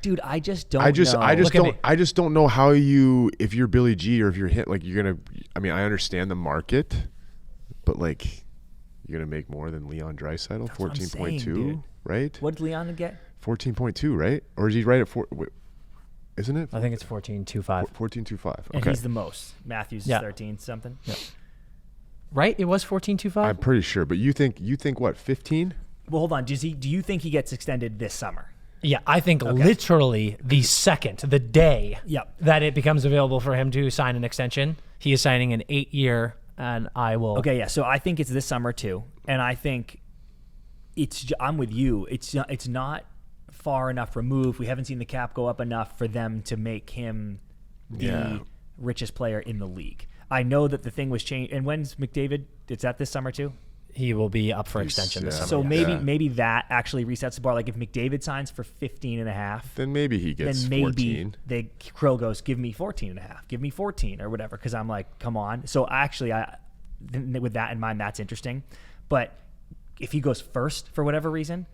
Dude, I just don't. I just don't know how you, if you're Billy G or if you're hit, like you're gonna. I mean, I understand the market, but like you're gonna make more than Leon Draisaitl, 14.2, right? What did Leon get? 14.2, right? Or is he right at 4? Isn't it? I think it's 14.25. 14.25. Okay. And he's the most. Matthews is 13 something. Yeah. Right? It was 14.25. I'm pretty sure, but you think what? 15? Well, hold on. Do you think he gets extended this summer? Yeah, I think literally the second, the day that it becomes available for him to sign an extension, he is signing an 8-year, and I will. Okay, yeah. So I think it's this summer too, and I think I'm with you. It's not far enough removed. We haven't seen the cap go up enough for them to make him the richest player in the league. I know that the thing was changed. And when's McDavid? Is that this summer too? He will be up for extension this summer. So maybe that actually resets the bar. Like if McDavid signs for 15.5, then maybe he gets 14. Krill goes, give me 14.5, give me 14 or whatever. Because I'm like, come on. So actually, with that in mind, that's interesting. But if he goes first for whatever reason,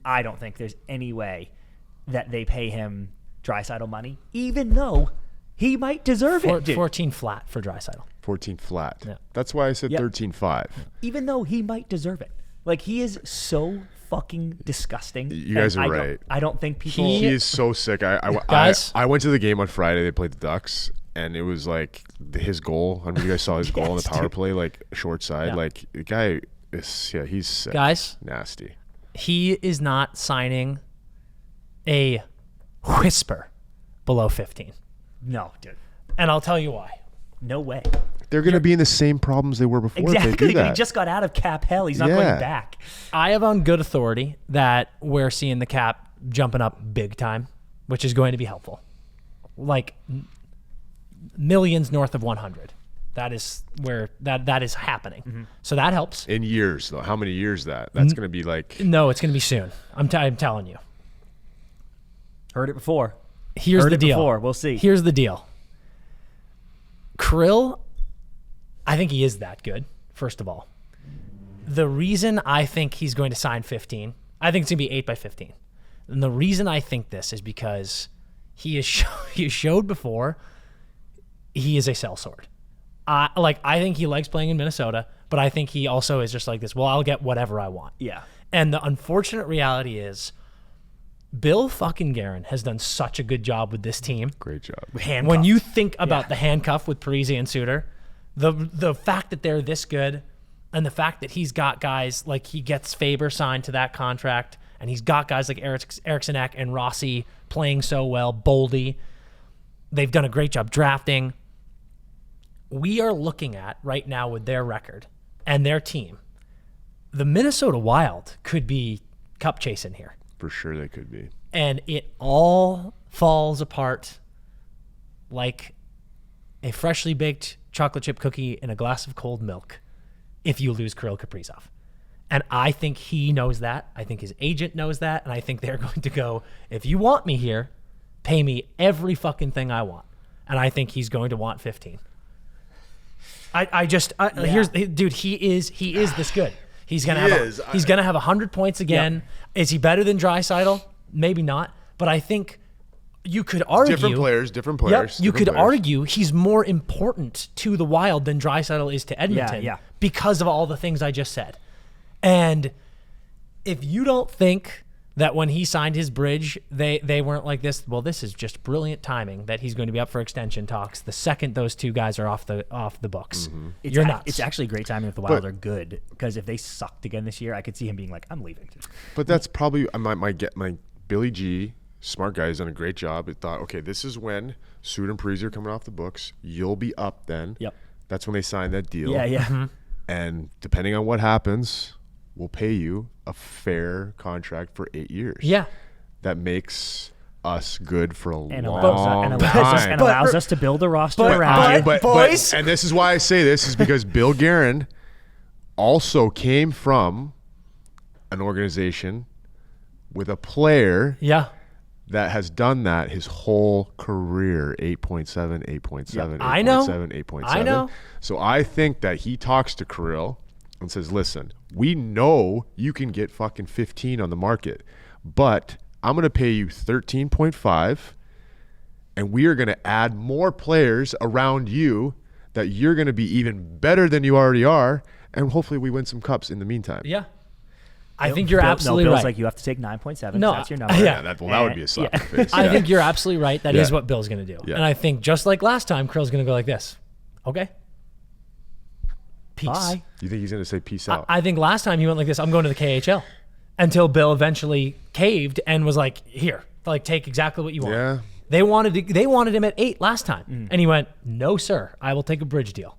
I don't think there's any way that they pay him Draisaitl money, even though he might deserve it. Dude. 14 flat for Draisaitl. 14 flat. Yeah. That's why I said 13.5. Even though he might deserve it. Like, he is so fucking disgusting. You guys are right. I don't think people... He is so sick. Guys? I went to the game on Friday. They played the Ducks, and it was like his goal. I don't know if you guys saw his goal on the power play, like short side. Yeah. Like, the guy is, he's sick. Guys? Nasty. He is not signing a whisper below 15. No, dude. And I'll tell you why. No way. They're going to be in the same problems they were before. Exactly. If they do that. He just got out of cap hell. He's not going back. I have on good authority that we're seeing the cap jumping up big time, which is going to be helpful. Like millions north of 100. That is where that is happening. Mm-hmm. So that helps. In years, though. How many years that? That's going to be like... No, it's going to be soon. I'm telling you. Heard it before. Here's the deal. We'll see. Here's the deal. Kirill, I think he is that good, first of all. The reason I think he's going to sign 15, I think it's going to be 8 by 15. And the reason I think this is because he has showed before he is a sellsword. I think he likes playing in Minnesota, but I think he also is just like this, well, I'll get whatever I want. Yeah. And the unfortunate reality is Bill fucking Guerin has done such a good job with this team. Great job. When you think about the handcuff with Parise and Suter, the fact that they're this good, and the fact that he's got guys like he gets Faber signed to that contract, and he's got guys like Eriksson Ek and Rossi playing so well, Boldy. They've done a great job drafting. We are looking at right now with their record and their team, the Minnesota Wild could be cup chasing here. For sure they could be. And it all falls apart like a freshly baked chocolate chip cookie in a glass of cold milk if you lose Kirill Kaprizov. And I think he knows that. I think his agent knows that. And I think they're going to go, if you want me here, pay me every fucking thing I want. And I think he's going to want 15. Here's, dude, he is this good. He's gonna have 100 points again. Yep. Is he better than Draisaitl? Maybe not. But I think you could argue different players. Yep, you could argue he's more important to the Wild than Draisaitl is to Edmonton because of all the things I just said. And if you don't think that when he signed his bridge, they weren't like this, well, this is just brilliant timing that he's going to be up for extension talks the second those two guys are off the books. Mm-hmm. You're nuts. It's actually great timing if the Wild are good, because if they sucked again this year, I could see him being like, I'm leaving. But that's probably my Billy G, smart guy, has done a great job. It thought, okay, this is when Suter and Parise are coming off the books. You'll be up then. Yep. That's when they signed that deal. Yeah. Mm-hmm. And depending on what happens, we'll pay you a fair contract for 8 years. Yeah. That makes us good for a long time. And allows us to build a roster around you. Boys. And this is why I say this, is because Bill Guerin also came from an organization with a player that has done that his whole career. 8.7, 8.7, 8.7, 8.7. I know. So I think that he talks to Kirill and says, listen, we know you can get fucking 15 on the market, but I'm going to pay you 13.5, and we are going to add more players around you that you're going to be even better than you already are, and hopefully we win some cups in the meantime. Yeah. I think you're absolutely Bill's right. like, you have to take 9.7. No, That's your number. Yeah, that would be a slap in the face. I think you're absolutely right. That is what Bill's going to do. Yeah. And I think just like last time, Krill's going to go like this. Okay. Peace. Bye. You think he's going to say peace out? I think last time he went like this, I'm going to the KHL. Until Bill eventually caved and was like, here, like, take exactly what you want. Yeah. They wanted him at 8 last time. And he went, no, sir, I will take a bridge deal.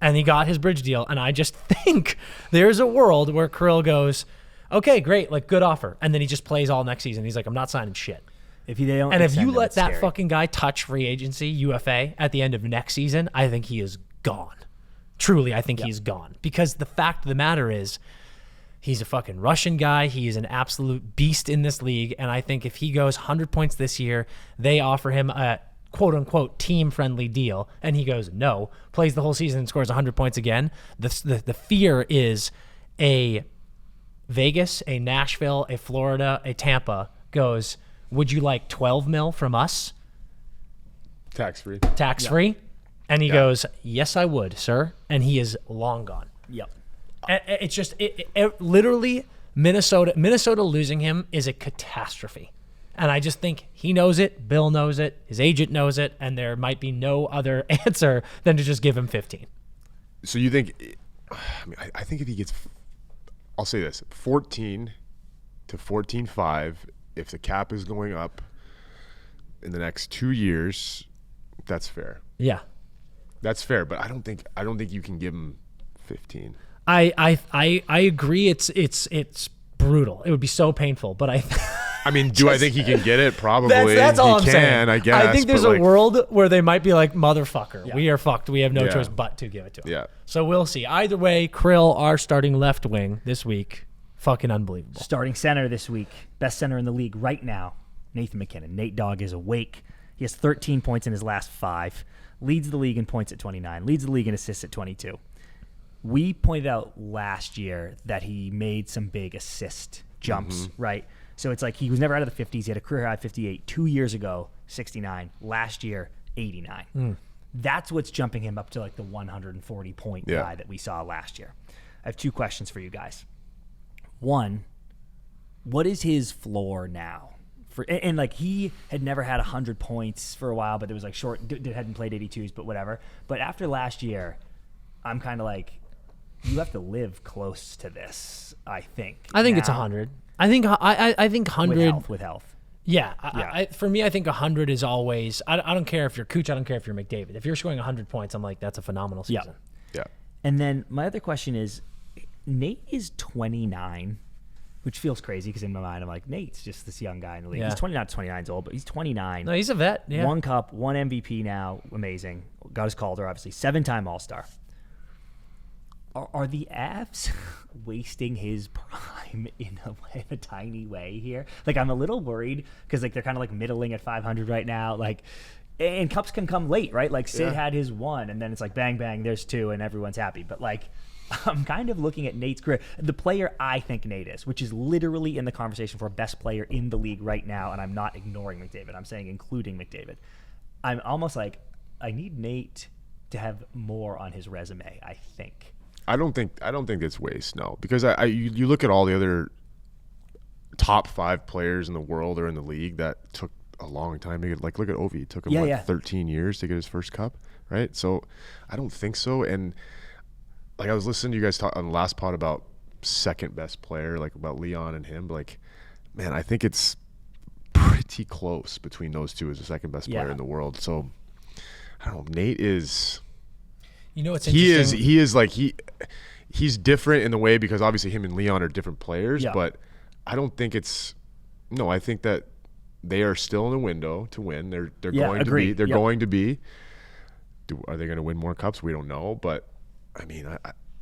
And he got his bridge deal. And I just think there's a world where Kirill goes, okay, great, like, good offer. And then he just plays all next season. He's like, I'm not signing shit. If you let that fucking guy touch free agency, UFA, at the end of next season, I think he is gone. Truly, I think he's gone. Because the fact of the matter is, he's a fucking Russian guy. He is an absolute beast in this league. And I think if he goes 100 points this year, they offer him a quote-unquote team-friendly deal, and he goes, no, plays the whole season and scores 100 points again. The fear is a Vegas, a Nashville, a Florida, a Tampa goes, would you like 12 mil from us? Tax-free. Tax-free? And he goes, yes, I would, sir. And he is long gone. Yep. It's just literally Minnesota losing him is a catastrophe. And I just think he knows it, Bill knows it, his agent knows it, and there might be no other answer than to just give him 15. So you think, I think if he gets, I'll say this, 14 to 14.5, if the cap is going up in the next 2 years, that's fair. Yeah. That's fair, but I don't think you can give him 15. I agree. It's brutal. It would be so painful, but I mean, do I think he can get it? Probably. That's all I'm saying. I guess. I think there's a world where they might be like, motherfucker, we are fucked. We have no choice but to give it to him. Yeah. So we'll see. Either way, Kirill, our starting left wing this week, fucking unbelievable. Starting center this week, best center in the league right now, Nathan McKinnon. Nate Dogg is awake. He has 13 points in his last 5. Leads the league in points at 29. Leads the league in assists at 22. We pointed out last year that he made some big assist jumps, right? So it's like he was never out of the 50s. He had a career high 58. 2 years ago, 69. Last year, 89. That's what's jumping him up to like the 140-point guy that we saw last year. I have 2 questions for you guys. One, what is his floor now and like he had never had 100 points for a while, but there was like hadn't played 82s, but whatever. But after last year, I'm kind of like, you have to live close to this. I think it's 100. I think 100 with health. Yeah, for me, I think 100 is always. I don't care if you're Cooch. I don't care if you're McDavid. If you're scoring 100 points, I'm like, that's a phenomenal season. Yeah. And then my other question is, Nate is 29, which feels crazy because in my mind I'm like, Nate's just this young guy in the league. He's 29 years old, but he's 29. No, he's a vet. Yeah. 1 cup, 1 MVP now, amazing. Got his Calder, obviously, 7-time All-Star. Are the Avs wasting his prime in a tiny way here? Like, I'm a little worried because like they're kind of like middling at 500 right now. Like, and cups can come late, right? Like Sid had his 1, and then it's like bang bang, there's 2, and everyone's happy. But like, I'm kind of looking at Nate's career, the player I think Nate is, which is literally in the conversation for best player in the league right now. And I'm not ignoring McDavid. I'm saying including McDavid. I'm almost like, I need Nate to have more on his resume, I think. I don't think it's waste, no, because you look at all the other top 5 players in the world or in the league that took a long time to get. Like, look at Ovi, it took him 13 years to get his first cup, right? So I don't think so. And like, I was listening to you guys talk on the last pod about second best player, like about Leon and him. But like, man, I think it's pretty close between those two as the second best player in the world. So I don't know. Nate is. You know what's interesting? He is like he's different in the way because obviously him and Leon are different players, but I don't think it's I think that they are still in the window to win. They're going to be. They're going to be. Are they going to win more cups? We don't know, but I mean,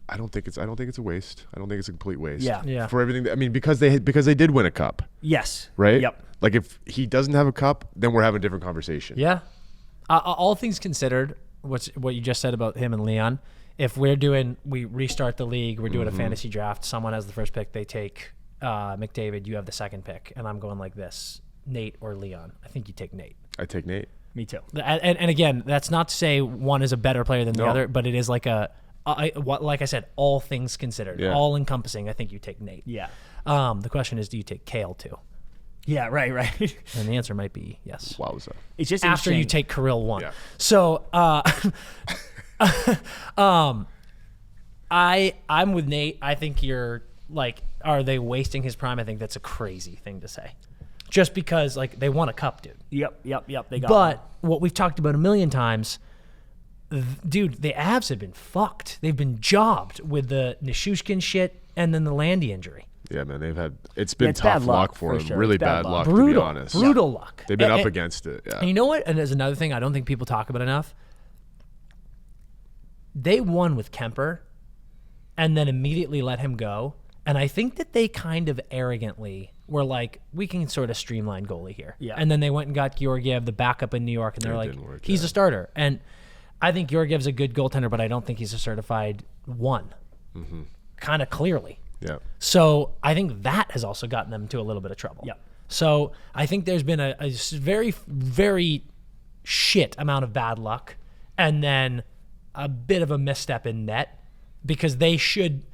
I don't think it's a waste. I don't think it's a complete waste. Yeah. For everything. I mean, because they did win a cup. Yes. Right. Yep. Like if he doesn't have a cup, then we're having a different conversation. Yeah. All things considered, what you just said about him and Leon, if we restart the league, we're doing a fantasy draft, someone has the first pick, they take McDavid, you have the second pick, and I'm going like this, Nate or Leon. I think you take Nate. I take Nate. Me too. And again, that's not to say one is a better player than the other, but it is like like I said, all things considered, all encompassing, I think you take Nate. Yeah. The question is, do you take Kale too? Yeah, right. And the answer might be yes. Wowza. It's just after you take Kirill 1. Yeah. So I'm with Nate. I think you're like, are they wasting his prime? I think that's a crazy thing to say. Just because like they won a cup, dude. Yep. They got But what we've talked about a million times, dude, the Avs have been fucked. They've been jobbed with the Nishushkin shit and then the Landy injury. Yeah, man, it's been tough luck for them. Sure. Really bad luck, brutal, to be honest. Brutal luck. They've been up against it. Yeah. And you know what? And there's another thing I don't think people talk about enough. They won with Kemper and then immediately let him go. And I think that they kind of arrogantly were like, we can sort of streamline goalie here. Yeah. And then they went and got Georgiev, the backup in New York, and they're like, he's a starter. And I think Georgiev's a good goaltender, but I don't think he's a certified 1. Mm-hmm. Kind of clearly. Yeah. So I think that has also gotten them into a little bit of trouble. Yeah. So I think there's been a very, very shit amount of bad luck and then a bit of a misstep in net because they should,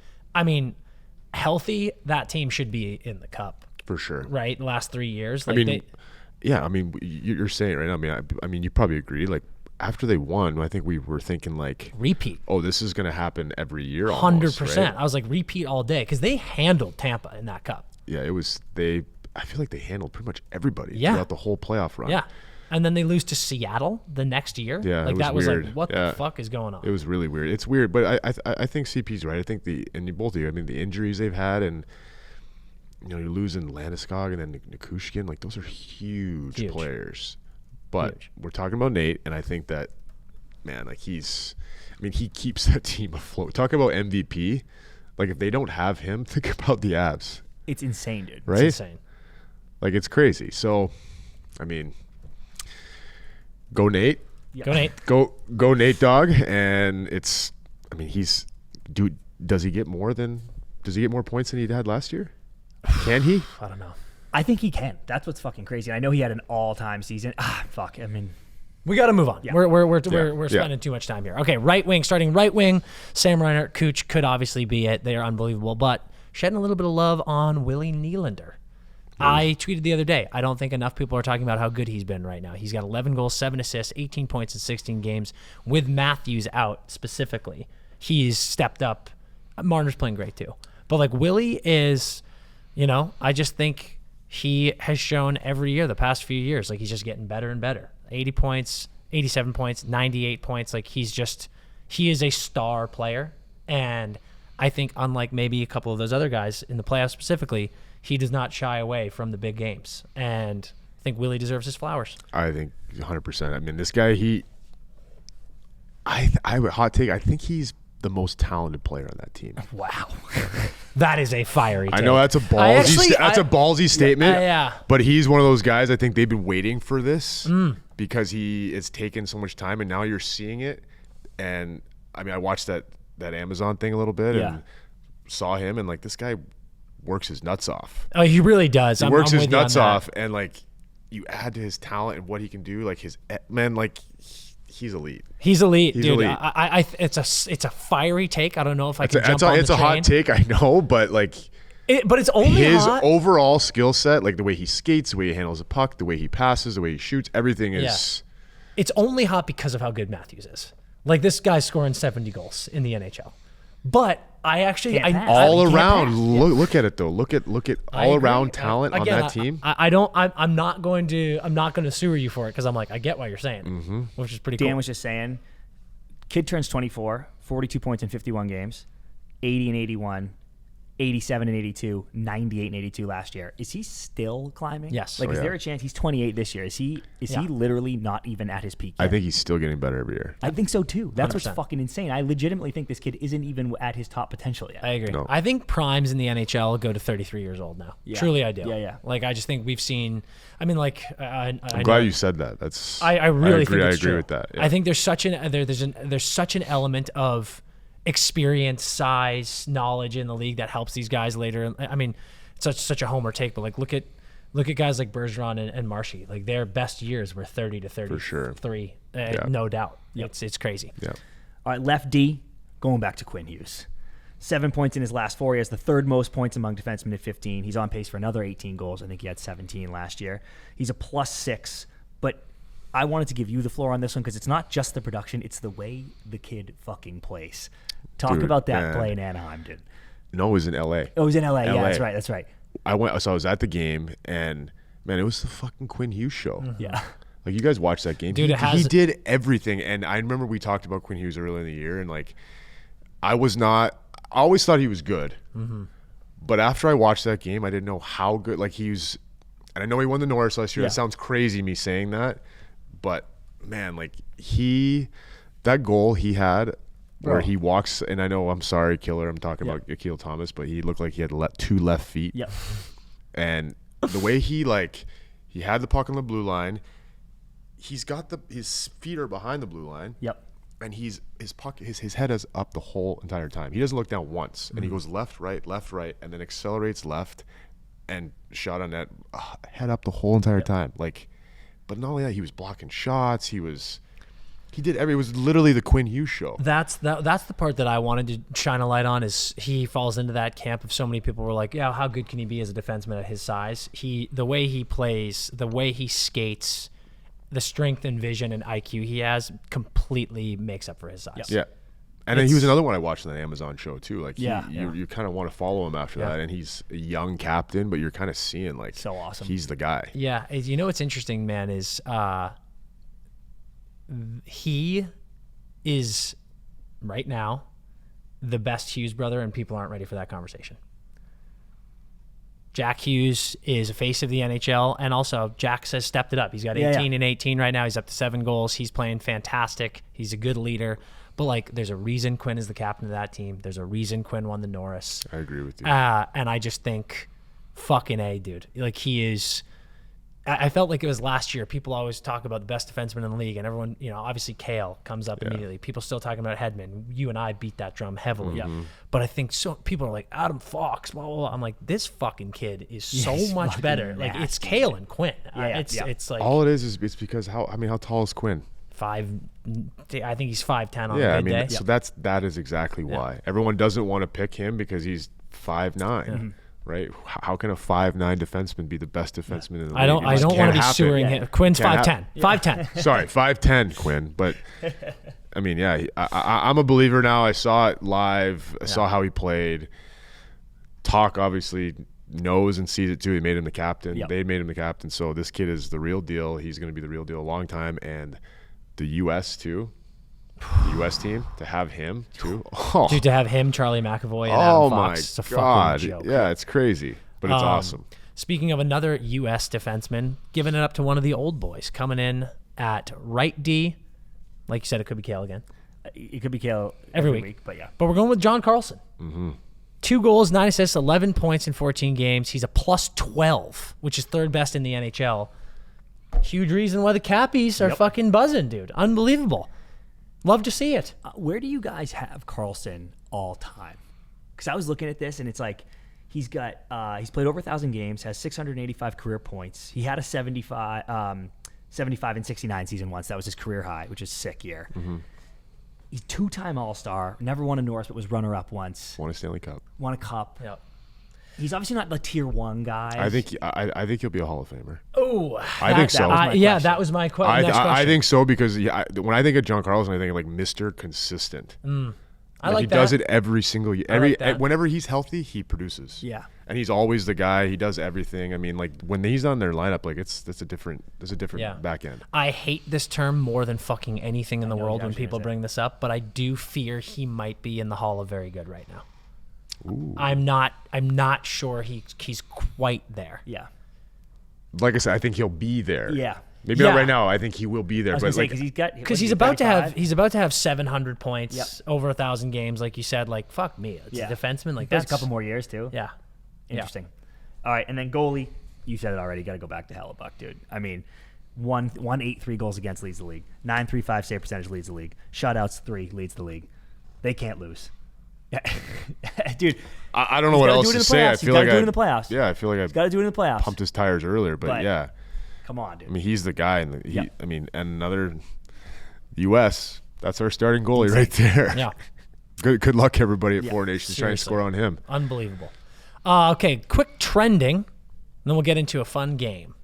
healthy, that team should be in the cup. For sure. Right? The last 3 years. Like you're saying it right now. I mean, you probably agree. Like, after they won, I think we were thinking like repeat. Oh, this is going to happen every year. 100%. Right? I was like repeat all day because they handled Tampa in that cup. Yeah, it was. I feel like they handled pretty much everybody throughout the whole playoff run. Yeah, and then they lose to Seattle the next year. Yeah, like that was weird. Like, what the fuck is going on? It was really weird. It's weird, but I think CP's right. I think both of you. I mean, the injuries they've had and. You're losing Landeskog and then Nikushkin. Like, those are huge players. But we're talking about Nate, and I think that, man, like he keeps that team afloat. Talk about MVP. Like, if they don't have him, think about the Avs. It's insane, dude. Right? It's insane. Like, it's crazy. So, I mean, go Nate. Yeah. Go Nate. Go Nate, dog. And does he get more points than he had last year? Can he? I don't know. I think he can. That's what's fucking crazy. I know he had an all-time season. Fuck. We got to move on. Yeah. We're spending too much time here. Okay, starting right wing. Sam Reinhart, Cooch could obviously be it. They are unbelievable, but shedding a little bit of love on Willie Nylander. I tweeted the other day, I don't think enough people are talking about how good he's been right now. He's got 11 goals, 7 assists, 18 points in 16 games. With Matthews out specifically, he's stepped up. Marner's playing great too. But like Willie is, I just think he has shown every year the past few years, like he's just getting better and better. 80 points, 87 points, 98 points. Like he is a star player. And I think unlike maybe a couple of those other guys in the playoffs specifically, he does not shy away from the big games. And I think Willie deserves his flowers. I think 100%. I mean, this guy, I would hot take, I think he's the most talented player on that team. Wow. That is a fiery take. I know that's a ballsy statement. Yeah. But he's one of those guys, I think they've been waiting for this because he has taken so much time and now you're seeing it. And I mean, I watched that Amazon thing a little bit and saw him, and like this guy works his nuts off. Oh, he really does. He works his nuts off, and like you add to his talent and what he can do, like he's elite. He's elite, He's dude. elite. It's a fiery take. I don't know if I can jump on the train. It's a hot take, I know, but like but it's only his hot. overall skill set, like the way he skates, the way he handles the puck, the way he passes, the way he shoots, everything is. It's only hot because of how good Matthews is. Like this guy's scoring 70 goals in the NHL. But all around. Look at it though. Look at all around talent on that team. I'm not going to sewer you for it because I'm like I get what you're saying, which is pretty cool. Dan was just saying, kid turns 24, 42 points in 51 games, 80 and 81, 87 and 82, 98 and 82 last year. Is he still climbing? Yes. Like, is there a chance he's 28 this year? Is he literally not even at his peak yet? I think he's still getting better every year. I think so too. That's 100%. what's fucking insane. I legitimately think this kid isn't even at his top potential yet. I agree. No. I think primes in the NHL go to 33 years old now. Yeah. Truly, I do. Yeah. Like I just think we've seen. I mean, like I'm glad you said that. That's. I really agree, think it's I agree true. with that. Yeah. I think there's such an element of experience, size, knowledge in the league that helps these guys later. I mean, it's such a homer take, but like look at guys like Bergeron and Marshy. Like their best years were 30 to 33. For sure. No doubt. Yep. It's crazy. Yeah. All right, left D, going back to Quinn Hughes. 7 points in his last 4 years, the third most points among defensemen at 15. He's on pace for another 18 goals. I think he had 17 last year. He's a +6, but I wanted to give you the floor on this one because it's not just the production, it's the way the kid fucking plays. Talk about that play in Anaheim, dude. No, it was in L.A. Oh, it was in L.A. Yeah, that's right. I was at the game, and man, it was the fucking Quinn Hughes show. Yeah. Like you guys watched that game, dude. He did everything, and I remember we talked about Quinn Hughes earlier in the year, and like I always thought he was good, but after I watched that game, I didn't know how good. Like he was, and I know he won the Norris last year. Yeah. That sounds crazy me saying that, but man, like that goal he had. Where he walks, and I know I'm sorry, Killer. I'm talking about Akil Thomas, but he looked like he had 2 left feet. Yep. And the way he had the puck on the blue line, he's got his feet are behind the blue line. Yep. And his head is up the whole entire time. He doesn't look down once, and he goes left, right, and then accelerates left, and shot on net, head up the whole entire time. Like, but not only that, he was blocking shots. It was literally the Quinn Hughes show. That's the part that I wanted to shine a light on. Is he falls into that camp of so many people were like, yeah, how good can he be as a defenseman at his size? The way he plays, the way he skates, the strength and vision and IQ he has completely makes up for his size. Yeah. And then he was another one I watched on the Amazon show too. Like you kind of want to follow him after that, and he's a young captain, but you're kind of seeing like so awesome. He's the guy. Yeah, you know what's interesting, man, is he is right now the best Hughes brother, and people aren't ready for that conversation. Jack Hughes is a face of the NHL, and also Jack has stepped it up. He's got 18 and 18 right now. He's up to 7 goals. He's playing fantastic. He's a good leader. But like, there's a reason Quinn is the captain of that team. There's a reason Quinn won the Norris. I agree with you. And I just think, fucking A, dude. Like he is. I felt like it was last year. People always talk about the best defenseman in the league, and everyone, obviously Kale comes up immediately. People still talking about Hedman. You and I beat that drum heavily. But I think so. People are like Adam Fox. Blah, blah, blah. I'm like, this fucking kid is so much better. Like it's Kale and Quinn. It's like all it is it's because how tall is Quinn? 5. I think he's 5'10" on a good day. So that is exactly why everyone doesn't want to pick him because he's 5'9". right? How can a 5'9" defenseman be the best defenseman in the league? I don't want to be sewering him. Quinn's 5'10". 5'10". Sorry, 5'10", Quinn. But I mean, yeah, I'm a believer now. I saw it live. I saw how he played. Talk obviously knows and sees it too. He made him the captain. Yep. They made him the captain. So this kid is the real deal. He's going to be the real deal a long time. And the U.S. too. The U.S. team, to have him too. Oh, Dude, to have him, Charlie McAvoy, and Adam Fox, it's a God. fucking joke. Yeah, it's crazy, but it's awesome. Speaking of another U.S. defenseman, giving it up to one of the old boys, coming in at right D. Like you said, it could be Kale again. It could be Kale every week, but yeah. But we're going with John Carlson. 2 goals, 9 assists, 11 points in 14 games. He's a plus 12, which is third best in the NHL. Huge reason why the Cappies are fucking buzzing, dude. Unbelievable. Love to see it. Where do you guys have Carlson all time? Because I was looking at this, and it's like he's got he's played over 1,000 games, has 685 career points. He had a 75 and 69 season once. That was his career high, which is a sick year. He's 2-time All-Star, never won a Norris, but was runner-up once. Won a Stanley Cup. Won a cup. Yep. He's obviously not the tier 1 guy. I think he'll be a Hall of Famer. Oh, I think so. That was my next question. I think so because when I think of John Carlson, I think of like Mr. Consistent. I like he that. does it every single year. Whenever he's healthy, he produces. Yeah. And he's always the guy. He does everything. I mean, like when he's on their lineup, like that's a different back end. I hate this term more than fucking anything in the world exactly when people what you're bring this up, but I do fear he might be in the Hall of Very Good right now. Ooh. I'm not sure he's quite there. Yeah. Like I said, I think he'll be there. Yeah. Maybe not right now. I think he will be there. I was But gonna say, like, because he's about to have 700 points, over 1,000 games, like you said. Like fuck me, it's a defenseman. Like that's that's a couple more years too. Yeah, Interesting. All right, and then goalie, you said it already. Got to go back to Hellebuck, dude. I mean, 1.83 goals against leads the league. 9.35 save percentage leads the league. Shutouts 3 leads the league. They can't lose. Yeah, dude. I don't know what else to say. I feel like do it in the playoffs. Yeah, I feel like I got to do it in the playoffs. pumped his tires earlier, but yeah. Come on, dude. I mean, he's the guy, and I mean, and another U.S. That's our starting goalie right there. Yeah. Good luck, everybody at Four Nations trying to score on him. Unbelievable. Okay, quick trending, and then we'll get into a fun game.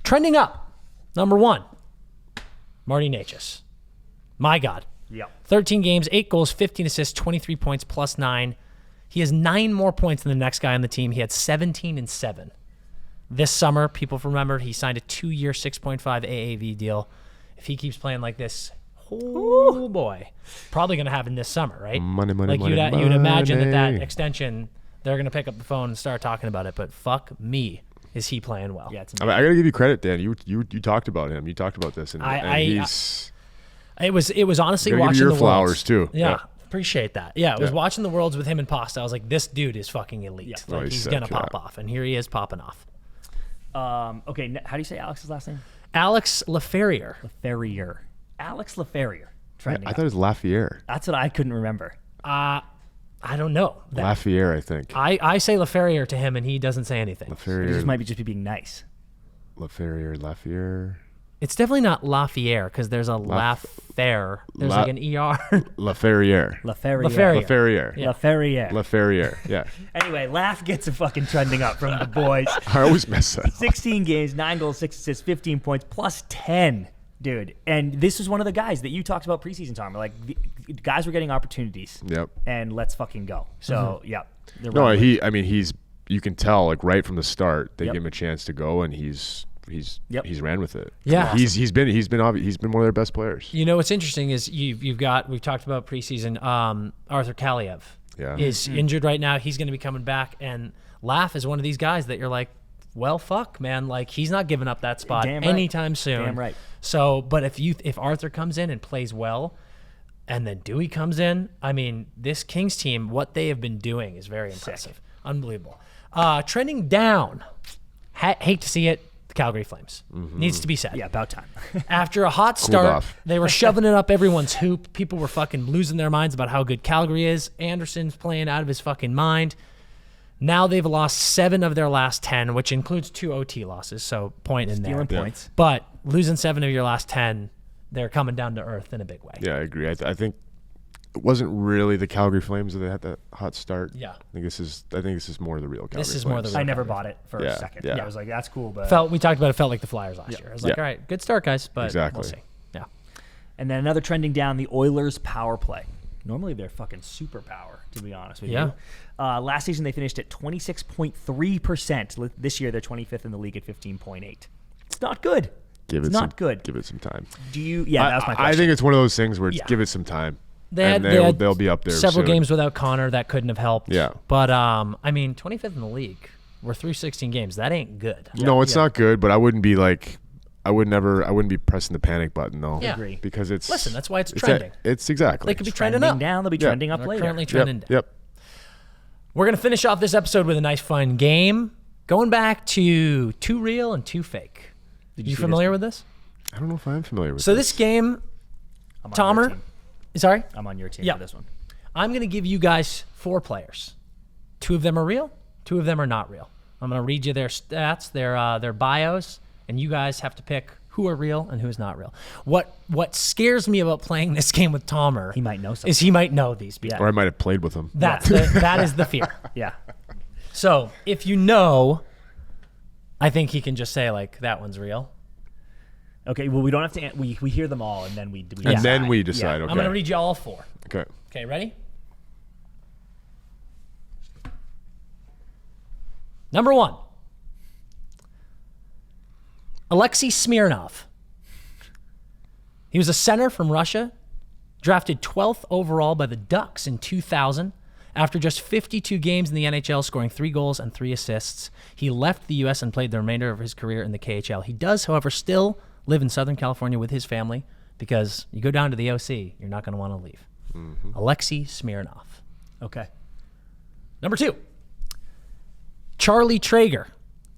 Trending up, number 1, Marty Necas. My God. Yeah. 13 games, 8 goals, 15 assists, 23 points, plus 9. He has 9 more points than the next guy on the team. He had 17 and 7. This summer, people remember, he signed a 2-year, $6.5 AAV deal. If he keeps playing like this, oh boy, probably going to happen this summer, right? Money, like money, you'd imagine that extension, they're going to pick up the phone and start talking about it. But fuck me, is he playing well? Yeah, it's I got to give you credit, Dan. You talked about him. You talked about this, and he's. It was honestly watching watching your the flowers Worlds. too. Yeah, appreciate that. Yeah, it was watching the Worlds with him and Pasta. I was like, this dude is fucking elite. Yeah. Like he's gonna pop off, and here he is popping off. Okay, how do you say Alex's last name? Alex Laferriere. Alex Laferriere. I thought it was Lafayette. That's what I couldn't remember. I don't know. Lafayette, I think. I say Laferriere to him, and he doesn't say anything. He Lafayette. just might be being nice. Lafayette. It's definitely not Lafayette because there's a Lafair. There's like an ER. Laferriere. Laferriere. Yeah. Laferriere. Yeah. Anyway, Laugh gets a fucking trending up from the boys. I always mess that up. 16 games, 9 goals, 6 assists, 15 points, plus 10, dude. And this is one of the guys that you talked about preseason, Tom. Like, the guys were getting opportunities. Yep. And let's fucking go. So, yeah. No, you can tell, like, right from the start, they give him a chance to go, and he's ran with it. Yeah, he's been one of their best players. You know what's interesting is we've talked about preseason. Arthur Kaliev is injured right now. He's going to be coming back, and Laugh is one of these guys that you're like, well, fuck, man, like he's not giving up that spot anytime soon. Damn right. So, but if Arthur comes in and plays well, and then Dewey comes in, I mean, this Kings team, what they have been doing is very impressive, unbelievable. Trending down, hate to see it. The Calgary Flames. Needs to be said. Yeah, about time. After a hot start, they were shoving it up everyone's hoop. People were fucking losing their minds about how good Calgary is. Anderson's playing out of his fucking mind. Now they've lost 7 of their last 10, which includes 2 OT losses, so point in there. Stealing points. But losing 7 of your last 10, they're coming down to earth in a big way. Yeah, I agree. I think it wasn't really the Calgary Flames that had that hot start. Yeah. I think this is more the real Calgary This is Flames. more the real I never bought it for Yeah, a second. yeah. I was like, that's cool, but We talked about it felt like the Flyers last year. I was like, Yeah. all right, good start, guys, but Exactly. we'll see. Yeah. And then another trending down, the Oilers power play. Normally they're fucking superpower, to be honest with you. Last season they finished at 26.3%. This year they're 25th in the league at 15.8. It's not good. It's not good. Give it some time. Do you? Yeah, that was my question. I think it's one of those things where it's Yeah. give it some time. They and they'll be up there several soon. games without Connor. That couldn't have helped. Yeah. But, I mean, 25th in the league. We're through 16 games. That ain't good. No, it's not good, but I wouldn't be pressing the panic button though. Yeah. Agree. Because it's Listen, that's why it's trending. It's exactly. They could be trending Trending up. down, they'll be Yeah. trending up They're later. currently trending down. Yep. We're going to finish off this episode with a nice, fun game. Going back to two real and two fake. You see familiar with this? I don't know if I'm familiar with So this game, I'm on your Tomer, team. sorry? I'm on your team Yeah. for this one. I'm going to give you guys 4 players. 2 of them are real. 2 of them are not real. I'm going to read you their stats, their bios, and you guys have to pick who are real and who's not real. What scares me about playing this game with Tomer He might know something. is he might know these people. Or I might have played with them. That is the fear. Yeah. So if you know, I think he can just say like that one's real. Okay. Well, we don't have to. We hear them all, and then we And decide. then we decide. Yeah. Okay. I'm going to read you all 4. Okay. Okay, ready? Number 1. Alexei Smirnov. He was a center from Russia, drafted 12th overall by the Ducks in 2000. After just 52 games in the NHL, scoring 3 goals and 3 assists, he left the U.S. and played the remainder of his career in the KHL. He does, however, still live in Southern California with his family because you go down to the OC, you're not going to want to leave. Alexei Smirnov. Okay. Number 2, Charlie Traeger,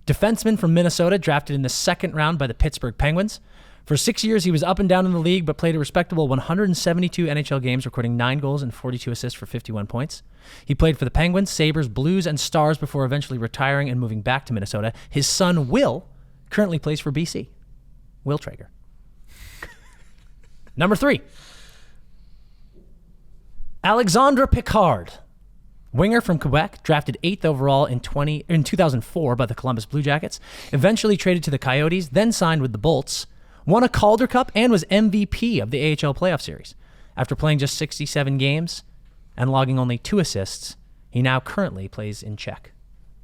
defenseman from Minnesota, drafted in the 2nd round by the Pittsburgh Penguins. For 6 years, he was up and down in the league, but played a respectable 172 NHL games, recording 9 goals and 42 assists for 51 points. He played for the Penguins, Sabres, Blues, and Stars before eventually retiring and moving back to Minnesota. His son, Will, currently plays for BC. Will Traeger. Number 3, Alexandre Picard, winger from Quebec, drafted 8th overall in 2004 by the Columbus Blue Jackets, eventually traded to the Coyotes, then signed with the Bolts, won a Calder Cup, and was MVP of the AHL playoff series. After playing just 67 games and logging only 2 assists, he now currently plays in Czech.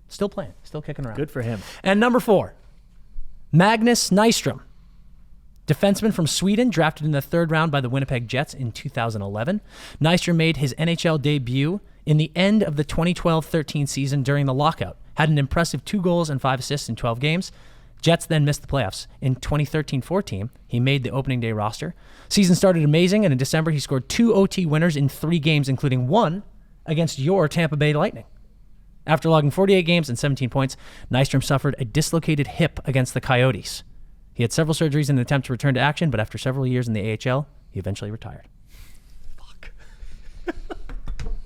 Still playing, still kicking around. Good for him. And number 4, Magnus Nyström, defenseman from Sweden, drafted in the 3rd round by the Winnipeg Jets in 2011. Nyström made his NHL debut in the end of the 2012-13 season during the lockout. Had an impressive 2 goals and 5 assists in 12 games. Jets then missed the playoffs. In 2013-14, he made the opening day roster. Season started amazing, and in December he scored 2 OT winners in 3 games, including 1 against your Tampa Bay Lightning. After logging 48 games and 17 points, Nyström suffered a dislocated hip against the Coyotes. He had several surgeries in an attempt to return to action, but after several years in the AHL, he eventually retired. Fuck.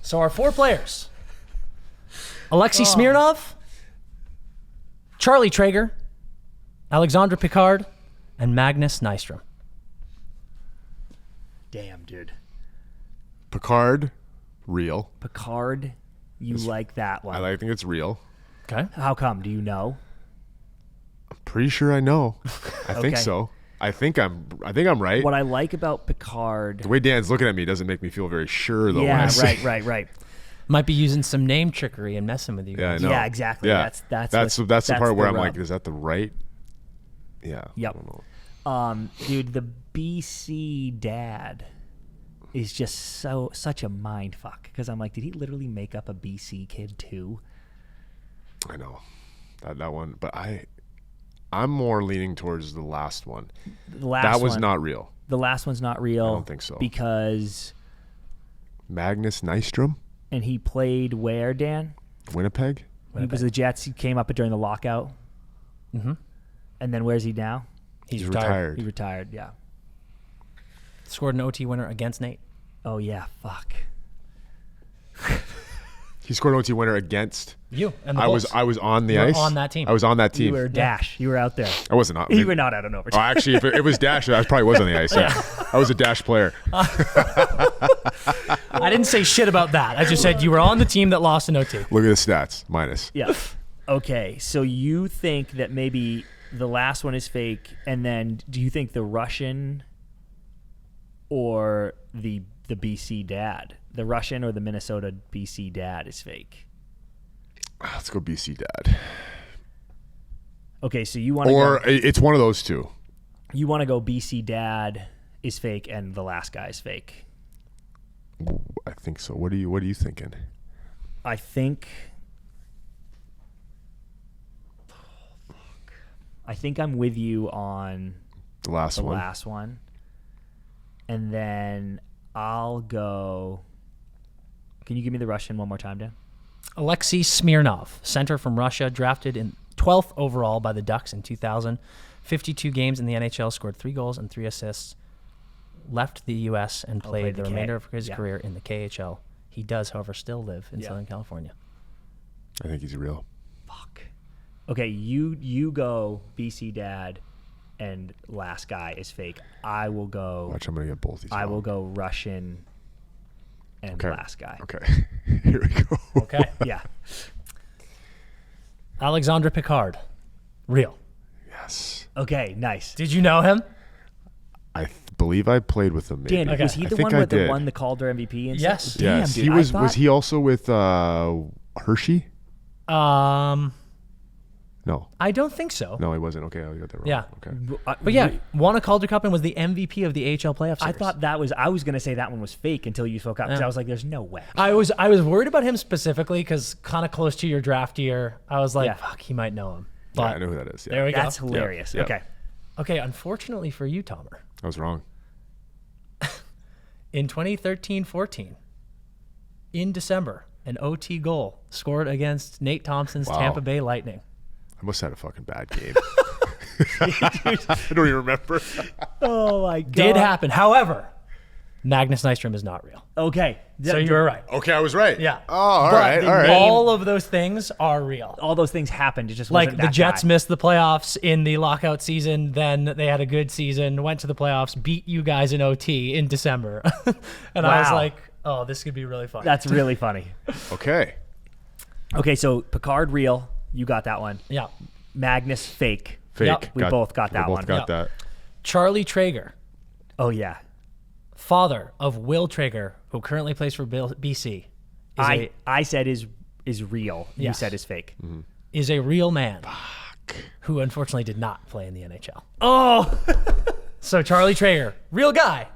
So our 4 players: Alexei Smirnov, Charlie Traeger, Alexandre Picard, and Magnus Nyström. Damn, dude. Picard, real. Picard, you like that one? I think it's real. Okay. How come? Do you know? Pretty sure I know. I think Okay. so. I think I'm right. What I like about Picard. The way Dan's looking at me doesn't make me feel very sure though. when I Yeah, say- right. Might be using some name trickery and messing with you Yeah, I guys. know. Yeah, exactly. Yeah. That's the part where I'm rub. like, is that the right? Yeah. Yep. I don't know. Dude, the BC dad is just such a mind fuck because I'm like, did he literally make up a BC kid too? I know that one, but I'm more leaning towards the last one. The last That was one, not real. The last one's not real. I don't think so. Because Magnus Nyström, and he played where, Dan? Winnipeg. He was the Jets. He came up during the lockout. Mm-hmm. And then where's he now? He's He's retired. He retired. Yeah. Scored an OT winner against Nate. Oh yeah. Fuck. He scored an OT winner against you and the I Bulls. was on the You were ice. on that team. I was on that team. You were Dash. You were out there. I wasn't on. You were not out on overtime. Oh, actually, if it was Dash, I probably was on the ice. Yeah. I was a Dash player. I didn't say shit about that. I just said you were on the team that lost in OT. Look at the stats. Minus. Yeah. Okay, so you think that maybe the last one is fake, and then do you think the Russian or the BC dad, the Russian or the Minnesota BC dad is fake? Let's go BC Dad. Okay, so you want to Or it's one of those two. You want to go BC dad is fake and the last guy is fake. I think so. What are you thinking? I think I'm with you on The last the one. last one. And then I'll go. Can you give me the Russian one more time, Dan? Alexei Smirnov, center from Russia, drafted in 12th overall by the Ducks in 2000. 52 games in the NHL, scored 3 goals and 3 assists. Left the U.S. and played the remainder of his career in the KHL. He does, however, still live in Southern California. I think he's real. Fuck. Okay, you go BC dad, and last guy is fake. I will go. Watch, I'm gonna get both these. I wrong. will go Russian. And last guy. Okay. Here we go. Okay. Yeah. Alexandre Picard, real. Yes. Okay. Nice. Did you know him? I believe I played with him. Maybe. Dan, was he I the think one I that did. won the Calder MVP? And Yes. stuff? Damn, Yes. dude. He was. I thought, Was he also with Hershey? No. I don't think so. No, he wasn't. Okay, I got that wrong. Yeah. Okay. But yeah, won a Calder Cup and was the MVP of the AHL playoff series. I thought that was. I was gonna say that one was fake until you spoke up. Because I was like, "There's no way." I was worried about him specifically because kind of close to your draft year, I was like, Yeah. fuck, he might know him. Yeah, But I know who that is. Yeah. there we That's go. hilarious. Yeah. Okay. Okay, unfortunately for you, Tomer, I was wrong. in 2013-14, in December, an OT goal scored against Nate Thompson's Wow. Tampa Bay Lightning. I must have had a fucking bad game. I don't even remember. Oh my god. Did happen. However, Magnus Nystrom is not real. Okay. So you were right. Okay, I was right. Yeah. Oh, all But right. the All right. name- All of those things are real. All those things happened. It just Like wasn't the that Jets guy. missed the playoffs in the lockout season. Then they had a good season, went to the playoffs, beat you guys in OT in December. And I was Wow. like, oh, this could be really fun. That's really funny. Okay. Okay, so Picard real. You got that one. Yeah. Magnus fake. Fake. Yep, we both got that We one. both got Yeah. that. Charlie Traeger, Oh yeah. father of Will Traeger, who currently plays for BC, I said is real. You Yes. said is fake. is a real man who unfortunately did not play in the NHL. Oh! So Charlie Traeger, real guy,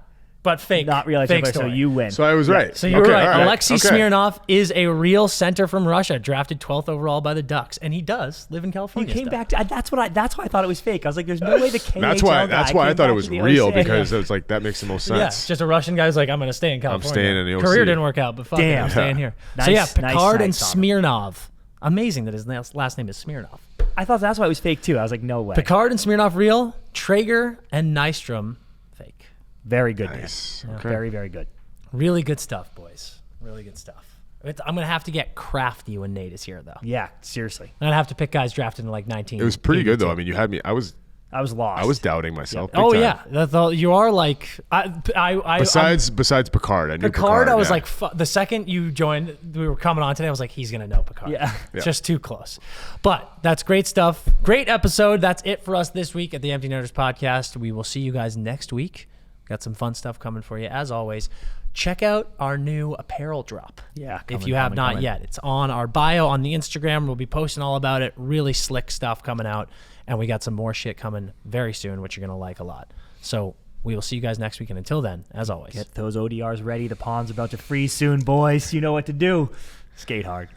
but fake. Not real. Fake So story. you win. So I was right. So you were Okay, right. all Alexei Okay. Smirnov is a real center from Russia, drafted 12th overall by the Ducks, and he does live in you California. came still. back to that's why I thought it was fake. I was like, there's no way the KHL That's why guy I came thought back it was to the real OSA. because it was like that makes the most Yeah, sense. just a Russian guy's like, I'm going to stay in California. staying in the OC. Career didn't work out, but fuck it, Damn. I'm staying here. Nice, so yeah, nice, Picard and nice, Tom. Smirnov. Amazing that his last name is Smirnov. I thought that's why it was fake too. I was like, no way. Picard and Smirnov real. Traeger and Nystrom fake. Very good. Dan. Nice. Yeah, Okay. Very, very good. Really good stuff, boys. Really good stuff. I'm going to have to get crafty when Nate is here, though. Yeah, seriously. I'm going to have to pick guys drafted in like 19. It was pretty good though. I mean, you had me. I was lost. I was doubting myself. big Oh time. yeah, that's all. You are like Besides Picard, I knew Picard. I was yeah. like, the second you joined, we were coming on today. I was like, he's gonna know Picard. Yeah. It's just too close. But that's great stuff. Great episode. That's it for us this week at the Empty Nerders podcast. We will see you guys next week. Got some fun stuff coming for you as always. Check out our new apparel drop. Yeah, if coming, you have coming, not coming. yet, it's on our bio on the Instagram. We'll be posting all about it. Really slick stuff coming out. And we got some more shit coming very soon, which you're going to like a lot. So we will see you guys next week. And until then, as always, Get those ODRs ready. The pond's about to freeze soon, boys. You know what to do. Skate hard.